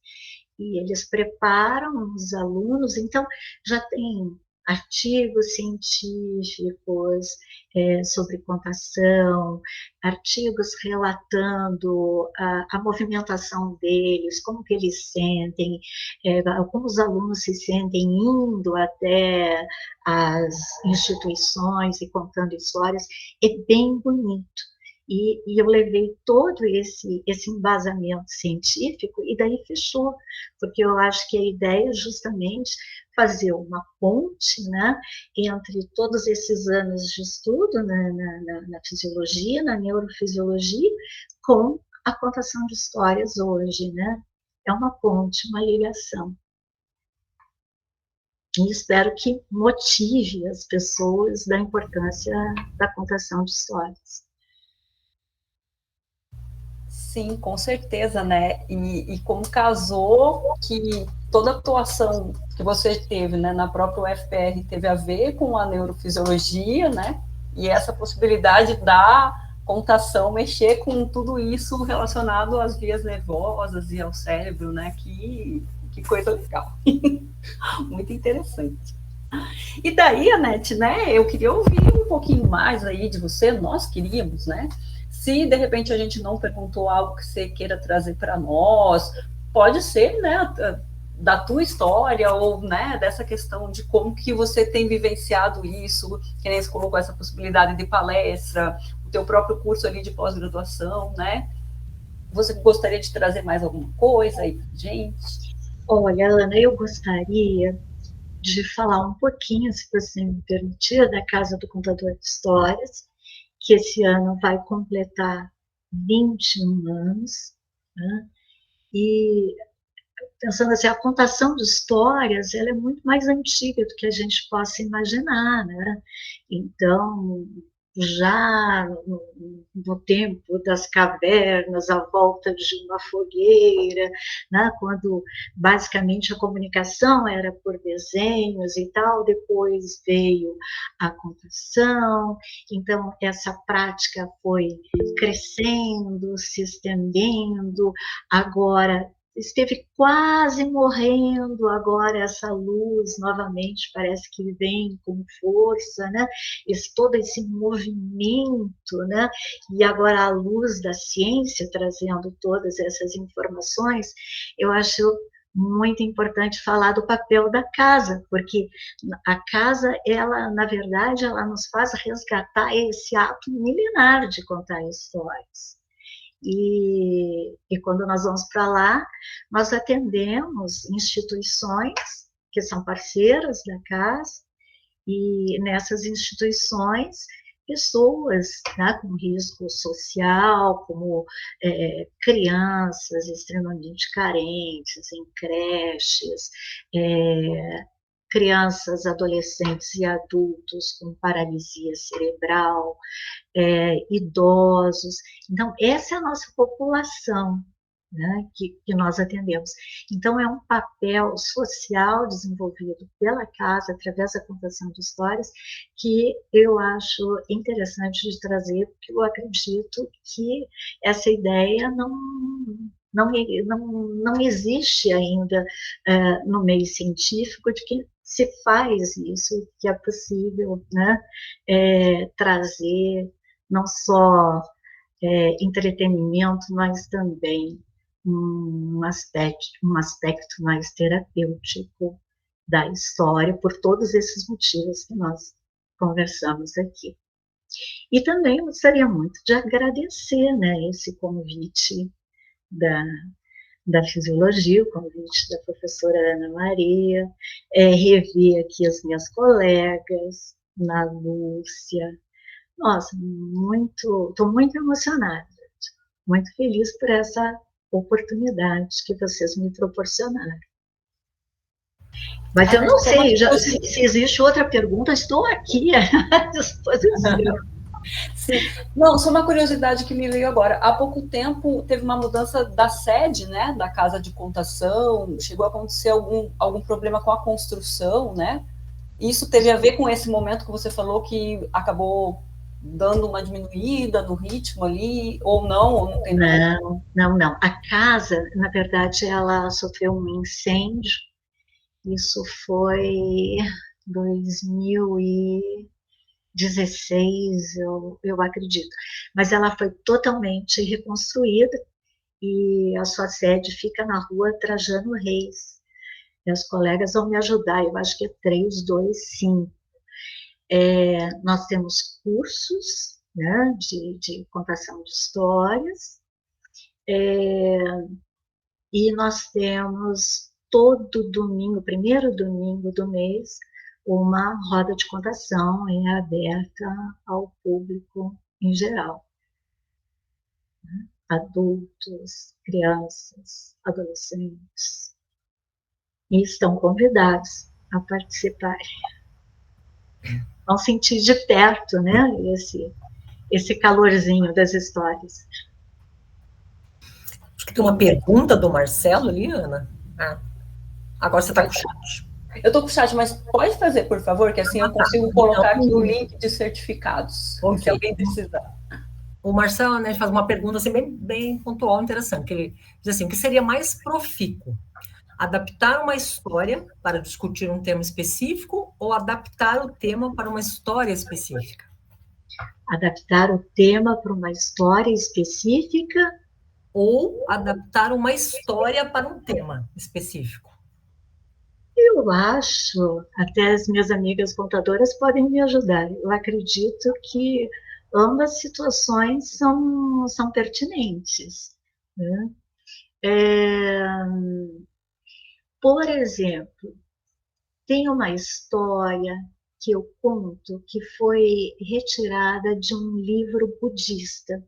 e eles preparam os alunos, então já tem artigos científicos sobre contação, artigos relatando a movimentação deles, como que eles sentem, como os alunos se sentem indo até as instituições e contando histórias. É bem bonito. E eu levei todo esse embasamento científico e daí fechou, porque eu acho que a ideia é justamente fazer uma ponte, né, entre todos esses anos de estudo na fisiologia, na neurofisiologia, com a contação de histórias hoje, né? É uma ponte, uma ligação. E espero que motive as pessoas da importância da contação de histórias. Sim, com certeza, né? E como casou que toda a atuação que você teve, né, na própria UFPR teve a ver com a neurofisiologia, né? E essa possibilidade da contação mexer com tudo isso relacionado às vias nervosas e ao cérebro, né? Que coisa legal. Muito interessante. E daí, Anete, né, eu queria ouvir um pouquinho mais aí de você, nós queríamos, né? Se de repente a gente não perguntou algo que você queira trazer para nós, pode ser, né, da tua história ou, né, dessa questão de como que você tem vivenciado isso, que nem você colocou essa possibilidade de palestra, o teu próprio curso ali de pós-graduação, né? Você gostaria de trazer mais alguma coisa aí pra gente? Olha, Ana, eu gostaria de falar um pouquinho, se você me permitir, da Casa do Contador de Histórias, que esse ano vai completar 21 anos, né? E pensando assim, a contação de histórias, ela é muito mais antiga do que a gente possa imaginar, né? Então, já no tempo das cavernas, à volta de uma fogueira, né, quando basicamente a comunicação era por desenhos e tal, depois veio a contação, então essa prática foi crescendo, se estendendo, agora esteve quase morrendo, agora essa luz novamente parece que vem com força, né? Todo esse movimento, né? E agora a luz da ciência trazendo todas essas informações, eu acho muito importante falar do papel da casa, porque a casa, ela, na verdade, ela nos faz resgatar esse ato milenar de contar histórias. E quando nós vamos para lá, nós atendemos instituições que são parceiras da casa, e nessas instituições, pessoas, né, com risco social, como crianças extremamente carentes, em creches, crianças, adolescentes e adultos com paralisia cerebral, idosos. Então, essa é a nossa população, né, que nós atendemos. Então, é um papel social desenvolvido pela casa, através da contação de histórias, que eu acho interessante de trazer, porque eu acredito que essa ideia não existe ainda no meio científico de que se faz isso, que é possível, né, trazer não só entretenimento, mas também um aspecto mais terapêutico da história, por todos esses motivos que nós conversamos aqui. E também gostaria muito de agradecer, né, esse convite da fisiologia, o convite da professora Ana Maria, rever aqui as minhas colegas, na Lúcia. Nossa, estou muito emocionada, muito feliz por essa oportunidade que vocês me proporcionaram. Mas eu não sei, se existe outra pergunta, estou aqui à disposição. Sim. Não, só uma curiosidade que me veio agora. Há pouco tempo teve uma mudança da sede, né, da casa de contação, chegou a acontecer algum problema com a construção, né? Isso teve a ver com esse momento que você falou que acabou dando uma diminuída no ritmo ali, ou não tem nada? Não. A casa, na verdade, ela sofreu um incêndio. Isso foi 2016, eu acredito. Mas ela foi totalmente reconstruída e a sua sede fica na rua Trajano Reis. Meus colegas vão me ajudar, eu acho que é 325. Nós temos cursos, né, de contação de histórias, e nós temos todo domingo, primeiro domingo do mês, uma roda de contação aberta ao público em geral. Adultos, crianças, adolescentes, e estão convidados a participar. Vão sentir de perto, né, esse calorzinho das histórias. Acho que tem uma pergunta do Marcelo ali, Ana. Agora você está com o chat. Eu estou com o chat, mas pode fazer, por favor, que assim eu consigo colocar aqui o link de certificados, se alguém precisar. O Marcelo, né, faz uma pergunta assim, bem pontual, interessante, que ele diz assim, o que seria mais profícuo? Adaptar uma história para discutir um tema específico ou adaptar o tema para uma história específica? Adaptar o tema para uma história específica ou adaptar uma história para um tema específico? Eu acho, até as minhas amigas contadoras podem me ajudar. Eu acredito que ambas situações são pertinentes, né? Por exemplo, tem uma história que eu conto que foi retirada de um livro budista.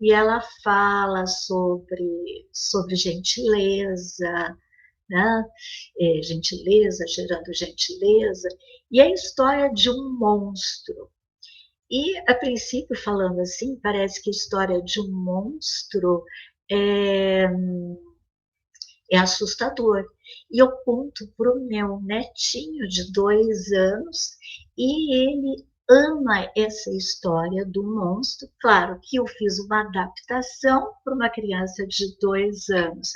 E ela fala sobre gentileza, né? Gentileza gerando gentileza, e a história de um monstro. E, a princípio, falando assim, parece que a história de um monstro é assustador. E eu conto para o meu netinho de 2 anos, e ele ama essa história do monstro. Claro que eu fiz uma adaptação para uma criança de 2 anos.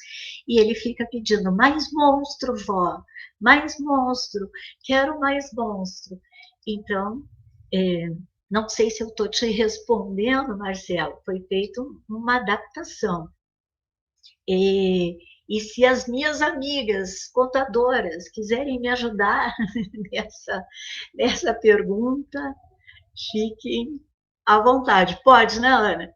E ele fica pedindo, mais monstro, vó, mais monstro, quero mais monstro. Então, não sei se eu estou te respondendo, Marcelo, foi feita uma adaptação. E se as minhas amigas contadoras quiserem me ajudar nessa pergunta, fiquem à vontade. Pode, né, Ana?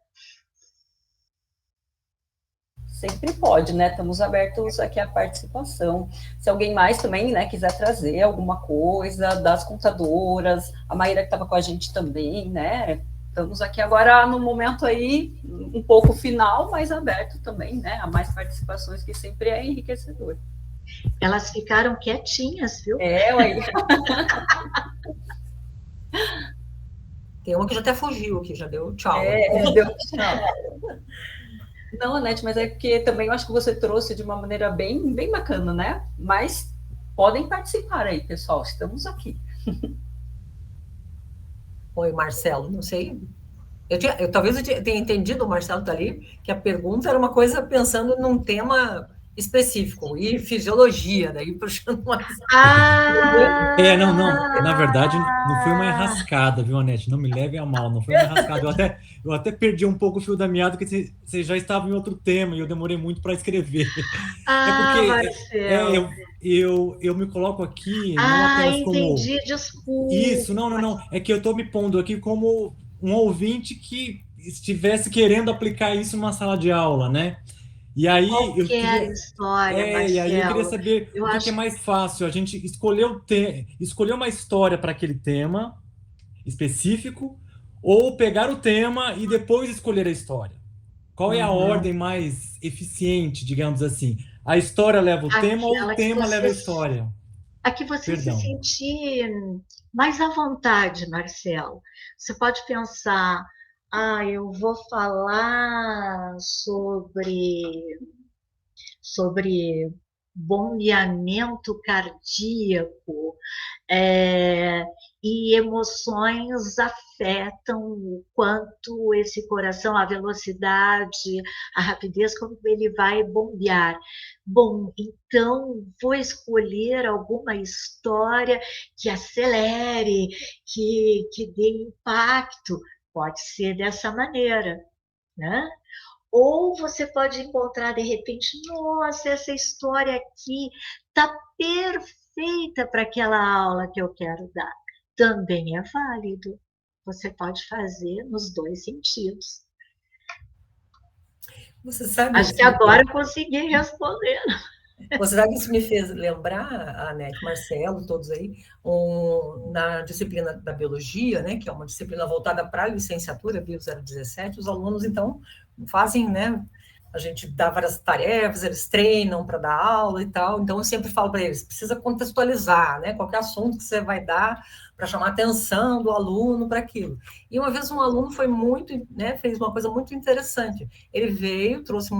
Sempre pode, né? Estamos abertos aqui à participação. Se alguém mais também, né, quiser trazer alguma coisa das contadoras, a Maíra que estava com a gente também, né? Estamos aqui agora no momento aí um pouco final, mas aberto também, né? A mais participações, que sempre é enriquecedor. Elas ficaram quietinhas, viu? Aí. Tem uma que já até fugiu aqui, já deu tchau. Deu tchau. Não, Anete, mas é porque também eu acho que você trouxe de uma maneira bem bacana, né? Mas podem participar aí, pessoal, estamos aqui. Oi, Marcelo, não sei. Talvez eu tenha entendido, o Marcelo está ali, que a pergunta era uma coisa pensando num tema específico, e fisiologia, daí puxando mais. Não. Na verdade, não foi uma enrascada, viu, Anete? Não me leve a mal, não foi uma enrascada. Eu até perdi um pouco o fio da meada, porque você já estava em outro tema e eu demorei muito para escrever. Marcelo. Eu me coloco aqui não apenas como... entendi, desculpa. Isso, não. É que eu estou me pondo aqui como um ouvinte que estivesse querendo aplicar isso numa sala de aula, né? E aí história, Marcelo. E aí eu queria saber o que é mais fácil, a gente escolher uma história para aquele tema específico ou pegar o tema e depois escolher a história. Qual é a ordem mais eficiente, digamos assim? A história leva o tema ou o tema leva a história? A que você se sentir mais à vontade, Marcelo. Você pode pensar, eu vou falar sobre bombeamento cardíaco, e emoções afetam o quanto esse coração, a velocidade, a rapidez como ele vai bombear. Bom, então vou escolher alguma história que acelere, que dê impacto. Pode ser dessa maneira, né? Ou você pode encontrar, de repente, nossa, essa história aqui está perfeita para aquela aula que eu quero dar. Também é válido. Você pode fazer nos 2 sentidos. Você sabe, acho que agora eu consegui responder. Você sabe que isso me fez lembrar, a Anete, Marcelo, todos aí, na disciplina da biologia, né, que é uma disciplina voltada para a licenciatura, Bio 017, os alunos, então, fazem, né, a gente dá várias tarefas, eles treinam para dar aula e tal, então eu sempre falo para eles, precisa contextualizar, né, qualquer assunto que você vai dar para chamar a atenção do aluno para aquilo. E uma vez um aluno foi muito, né, fez uma coisa muito interessante, ele veio, trouxe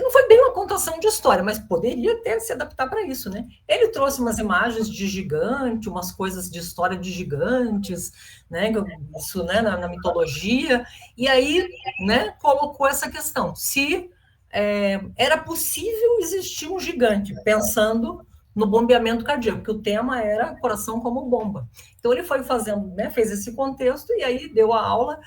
Não foi bem uma contação de história, mas poderia até se adaptar para isso, né? Ele trouxe umas imagens de gigante, umas coisas de história de gigantes, né? Isso, né, na mitologia, e aí, né, colocou essa questão, se era possível existir um gigante, pensando no bombeamento cardíaco, porque o tema era coração como bomba. Então ele foi fazendo, né, fez esse contexto e aí deu a aula,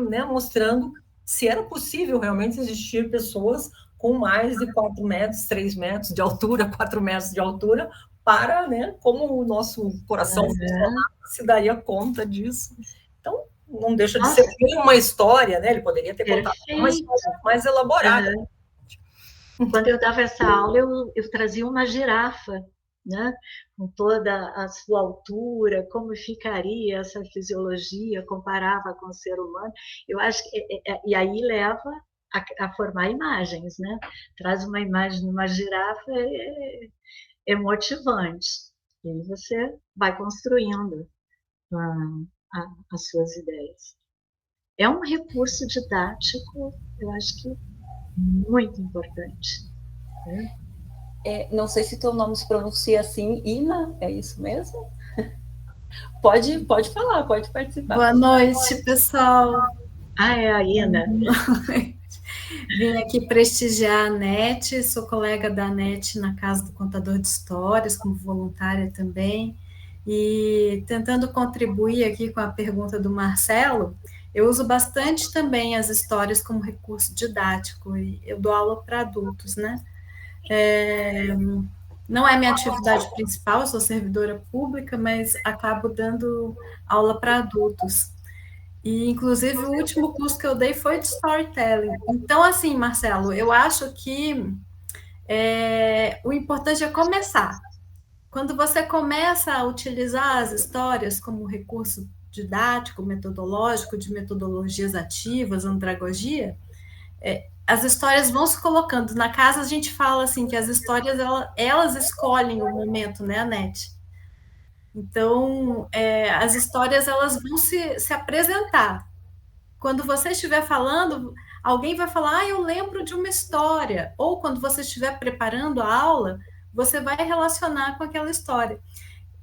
né, mostrando se era possível realmente existir pessoas com mais de 4 metros, 3 metros de altura, 4 metros de altura, para, né, como o nosso coração se daria conta disso. Então, não deixa de ser uma história, né? Ele poderia ter contado uma história mais elaborada. Quando eu dava essa aula, eu trazia uma girafa, né? Com toda a sua altura, como ficaria essa fisiologia, comparava com o ser humano. Eu acho que, e aí leva a formar imagens, né? Traz uma imagem de uma girafa, é motivante. E aí você vai construindo as suas ideias. É um recurso didático, eu acho que muito importante. Não sei se teu nome se pronuncia assim, Ina, é isso mesmo? Pode falar, pode participar. Boa noite, pessoal. É a Ina. Vim aqui prestigiar a NET, sou colega da NET na Casa do Contador de Histórias, como voluntária também, e tentando contribuir aqui com a pergunta do Marcelo, eu uso bastante também as histórias como recurso didático, e eu dou aula para adultos, né? Não é minha atividade principal, eu sou servidora pública, mas acabo dando aula para adultos. E, inclusive, o último curso que eu dei foi de storytelling. Então, assim, Marcelo, eu acho que o importante é começar. Quando você começa a utilizar as histórias como recurso didático, metodológico, de metodologias ativas, andragogia, as histórias vão se colocando. Na casa, a gente fala assim, que as histórias, elas escolhem o momento, né, Anete? Então, as histórias, elas vão se apresentar. Quando você estiver falando, alguém vai falar, eu lembro de uma história. Ou quando você estiver preparando a aula, você vai relacionar com aquela história.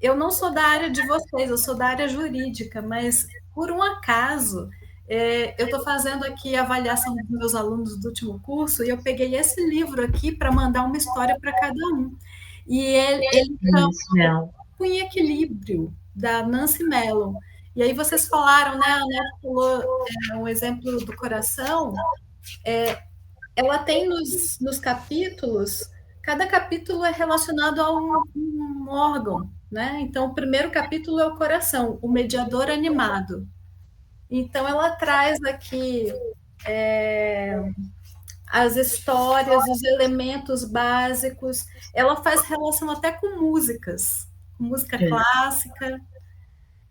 Eu não sou da área de vocês, eu sou da área jurídica, mas, por um acaso, eu estou fazendo aqui a avaliação dos meus alunos do último curso e eu peguei esse livro aqui para mandar uma história para cada um. E ele chama Em Equilíbrio, da Nancy Mellon. E aí vocês falaram, né, a Anete falou um exemplo do coração, ela tem nos capítulos, cada capítulo é relacionado a um órgão, né? Então, o primeiro capítulo é o coração, o mediador animado. Então, ela traz aqui as histórias, os elementos básicos, ela faz relação até com músicas, música clássica.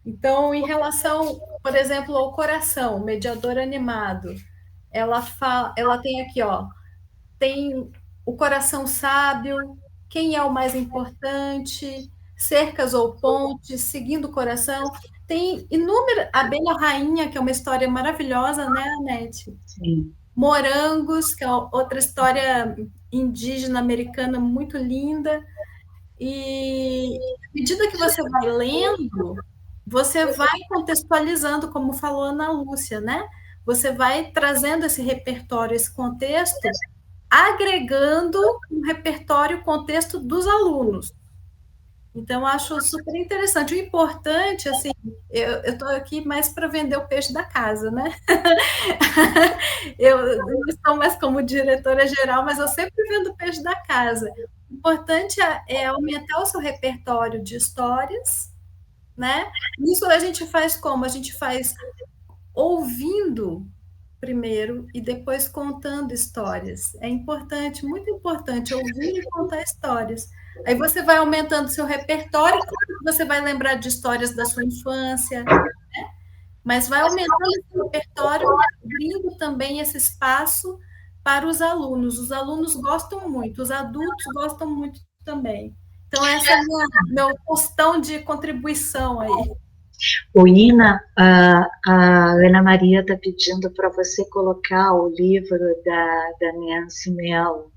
Então, em relação, por exemplo, ao coração, mediador animado, ela tem aqui, tem o coração sábio, quem é o mais importante, cercas ou pontes, seguindo o coração. Tem inúmeras, a Abelha Rainha, que é uma história maravilhosa, né, Anete? Sim. Morangos, que é outra história indígena americana muito linda. E à medida que você vai lendo, você vai contextualizando, como falou a Ana Lúcia, né? Você vai trazendo esse repertório, esse contexto, agregando um repertório, contexto dos alunos. Então, eu acho super interessante. O importante, assim, eu estou aqui mais para vender o peixe da casa, né? Eu não estou mais como diretora geral, mas eu sempre vendo o peixe da casa. O importante é aumentar o seu repertório de histórias, né? Isso a gente faz como? A gente faz ouvindo primeiro e depois contando histórias. É importante, muito importante, ouvir e contar histórias. Aí você vai aumentando seu repertório, você vai lembrar de histórias da sua infância, né? Mas vai aumentando esse repertório e abrindo também esse espaço para os alunos. Os alunos gostam muito, os adultos gostam muito também. Então, essa é meu postão de contribuição aí. O Ina, a Ana Maria está pedindo para você colocar o livro da Nancy Mello.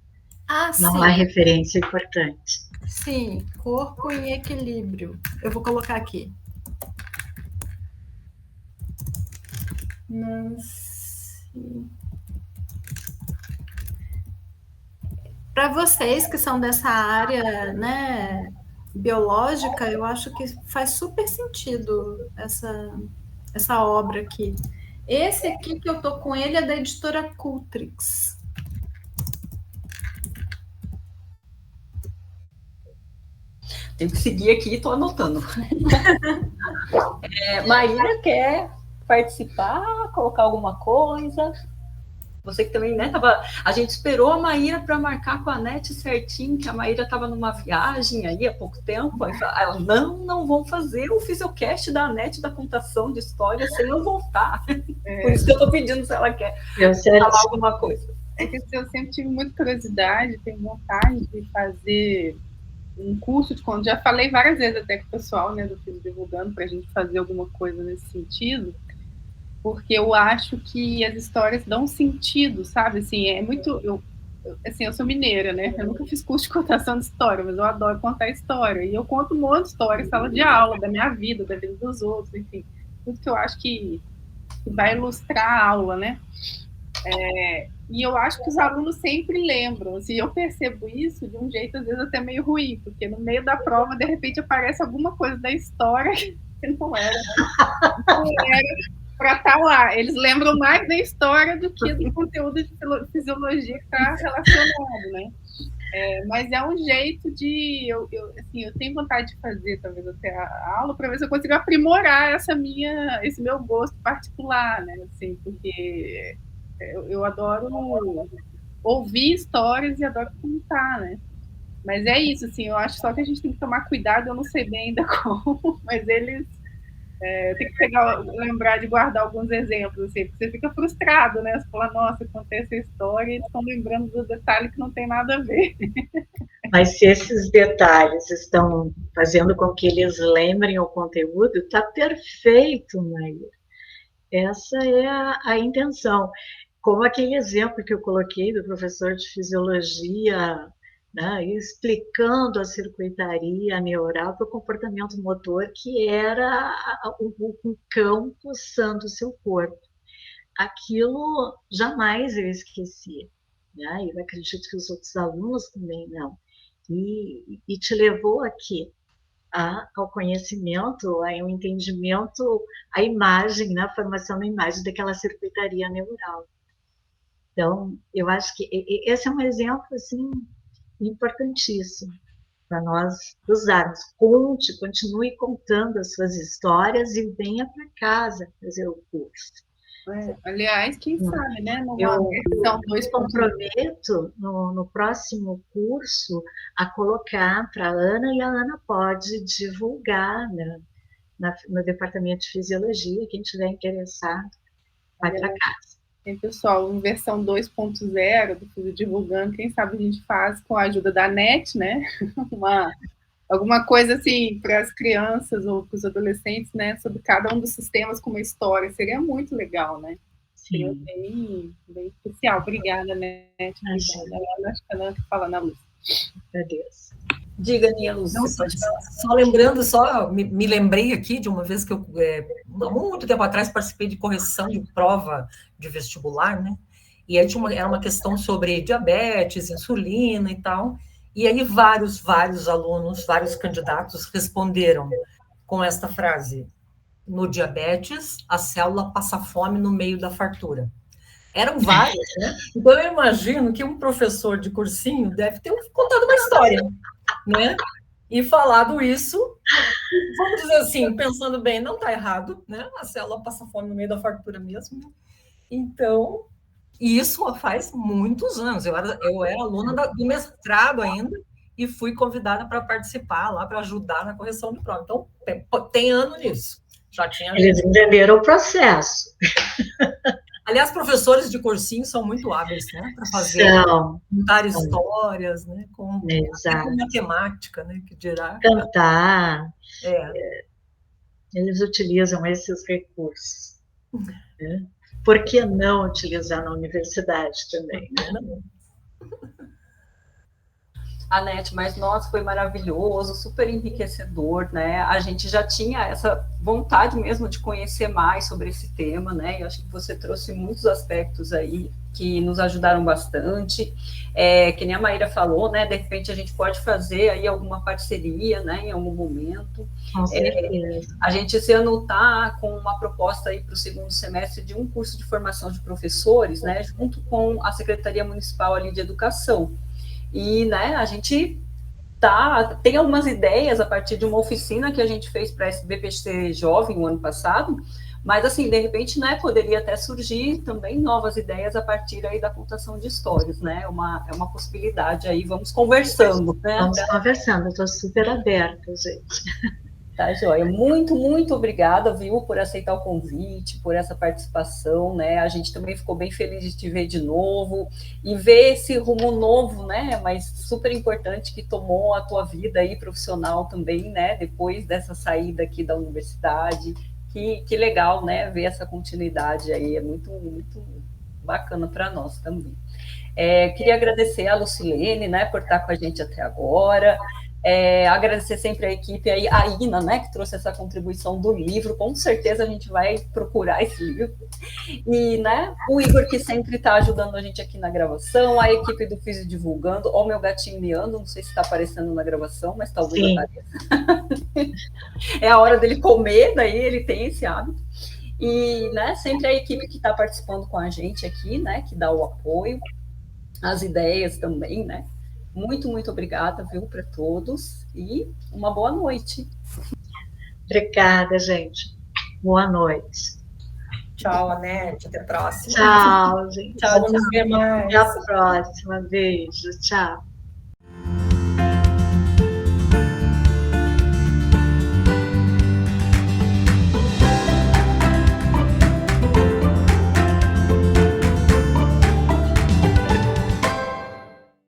Não há referência importante. Sim, Corpo em Equilíbrio. Eu vou colocar aqui. Para vocês que são dessa área, né, biológica, eu acho que faz super sentido essa obra aqui. Esse aqui que eu tô com ele é da editora Cultrix. Tenho que seguir aqui, estou anotando. Maíra quer participar, colocar alguma coisa? Você que também, né, a gente esperou a Maíra para marcar com a NET certinho, que a Maíra estava numa viagem aí há pouco tempo, aí ela, não vão fazer o Fisiocast da NET da contação de história sem eu voltar. Por isso que eu estou pedindo se ela quer falar alguma coisa. É que eu sempre tive muita curiosidade, tenho vontade de fazer um curso de conto. Já falei várias vezes até com o pessoal, né, do Fisio Divulgando, para a gente fazer alguma coisa nesse sentido, porque eu acho que as histórias dão sentido, sabe? Assim, é muito... eu sou mineira, né? Eu nunca fiz curso de contação de história, mas eu adoro contar história. E eu conto um monte de história em sala de aula, da minha vida, da vida dos outros, enfim. Tudo que eu acho que vai ilustrar a aula, né? E eu acho que os alunos sempre lembram, assim, eu percebo isso de um jeito, às vezes, até meio ruim, porque no meio da prova, de repente, aparece alguma coisa da história que não era, para estar lá. Eles lembram mais da história do que do conteúdo de fisiologia que está relacionado, né? Mas é um jeito de... eu tenho vontade de fazer, talvez, até a aula, para ver se eu consigo aprimorar esse meu gosto particular, né? Assim, porque... eu adoro ouvir histórias e adoro contar, né? Mas é isso, assim, eu acho só que a gente tem que tomar cuidado, eu não sei bem ainda como, mas eles tem que lembrar de guardar alguns exemplos, assim, porque você fica frustrado, né? Você fala, nossa, acontece a história e eles estão lembrando do detalhe que não tem nada a ver. Mas se esses detalhes estão fazendo com que eles lembrem o conteúdo, está perfeito, Maíra. Essa é a intenção. Como aquele exemplo que eu coloquei do professor de fisiologia, né, explicando a circuitaria neural para o comportamento motor, que era um cão coçando o seu corpo. Aquilo jamais eu esqueci, né? Eu acredito que os outros alunos também não. E te levou aqui ao conhecimento, ao entendimento, à imagem, né, a formação da imagem daquela circuitaria neural. Então, eu acho que esse é um exemplo, assim, importantíssimo para nós usarmos. Continue contando as suas histórias e venha para casa fazer o curso. Aliás, quem sabe, né? Eu me comprometo no próximo curso a colocar para a Ana, e a Ana pode divulgar, né, no departamento de fisiologia. Quem estiver interessado, vai para casa. Pessoal, em versão 2.0 do Fisio Divulgando, quem sabe a gente faz com a ajuda da NET, né? Alguma coisa assim para as crianças ou para os adolescentes, né? Sobre cada um dos sistemas com uma história. Seria muito legal, né? Seria bem especial. Obrigada, NET. Obrigada. Acho que a Ana fala na luz. Adeus. Diga, Nia Luz. Só lembrando, me lembrei aqui de uma vez que eu, há muito tempo atrás, participei de correção de prova de vestibular, né? E aí era uma questão sobre diabetes, insulina e tal. E aí vários alunos, vários candidatos responderam com esta frase: no diabetes, a célula passa fome no meio da fartura. Eram vários, né? Então eu imagino que um professor de cursinho deve ter contado uma história, né? E falado isso, vamos dizer assim, pensando bem, não está errado, né? A célula passa fome no meio da fartura mesmo. Né? Então, isso faz muitos anos. Eu era aluna do mestrado ainda e fui convidada para participar lá, para ajudar na correção de prova. Então, tem ano nisso. Já tinha. Eles entenderam o processo. Aliás, professores de cursinho são muito hábeis, né? Para fazer, contar histórias, né? Com matemática, né? Que dirá. Cantar. eles utilizam esses recursos. Né? Por que não utilizar na universidade também? Né? Anete, mas nossa, foi maravilhoso, super enriquecedor, né? A gente já tinha essa vontade mesmo de conhecer mais sobre esse tema, né? Eu acho que você trouxe muitos aspectos aí que nos ajudaram bastante. Que nem a Maíra falou, né? De repente a gente pode fazer aí alguma parceria, né? Em algum momento. A gente esse ano está com uma proposta aí para o segundo semestre de um curso de formação de professores, né? Junto com a Secretaria Municipal ali de Educação. E, né, a gente tem algumas ideias a partir de uma oficina que a gente fez para a SBPC Jovem o ano passado, mas, assim, de repente, né, poderia até surgir também novas ideias a partir aí da contação de histórias, né, é uma possibilidade aí, vamos conversando, né? Vamos conversando, estou super aberta, gente. Tá, joia. Muito, muito obrigada, viu, por aceitar o convite, por essa participação, né? A gente também ficou bem feliz de te ver de novo e ver esse rumo novo, né? Mas super importante que tomou a tua vida aí profissional também, né? Depois dessa saída aqui da universidade. Que legal, né? Ver essa continuidade aí, é muito, muito bacana para nós também. Queria agradecer a Lucilene, né, por estar com a gente até agora. Agradecer sempre a equipe aí, a Ina, né, que trouxe essa contribuição do livro, com certeza a gente vai procurar esse livro, e, né, o Igor, que sempre está ajudando a gente aqui na gravação, a equipe do Físio Divulgando, ó, meu gatinho miando, não sei se está aparecendo na gravação, mas talvez apareça. É a hora dele comer, daí ele tem esse hábito, e, né, sempre a equipe que está participando com a gente aqui, né, que dá o apoio, as ideias também, né. Muito, muito obrigada, viu, para todos, e uma boa noite. Obrigada, gente. Boa noite. Tchau, Anete, até a próxima. Tchau, gente. Tchau, vamos ver mais. Até a próxima. Beijo, tchau.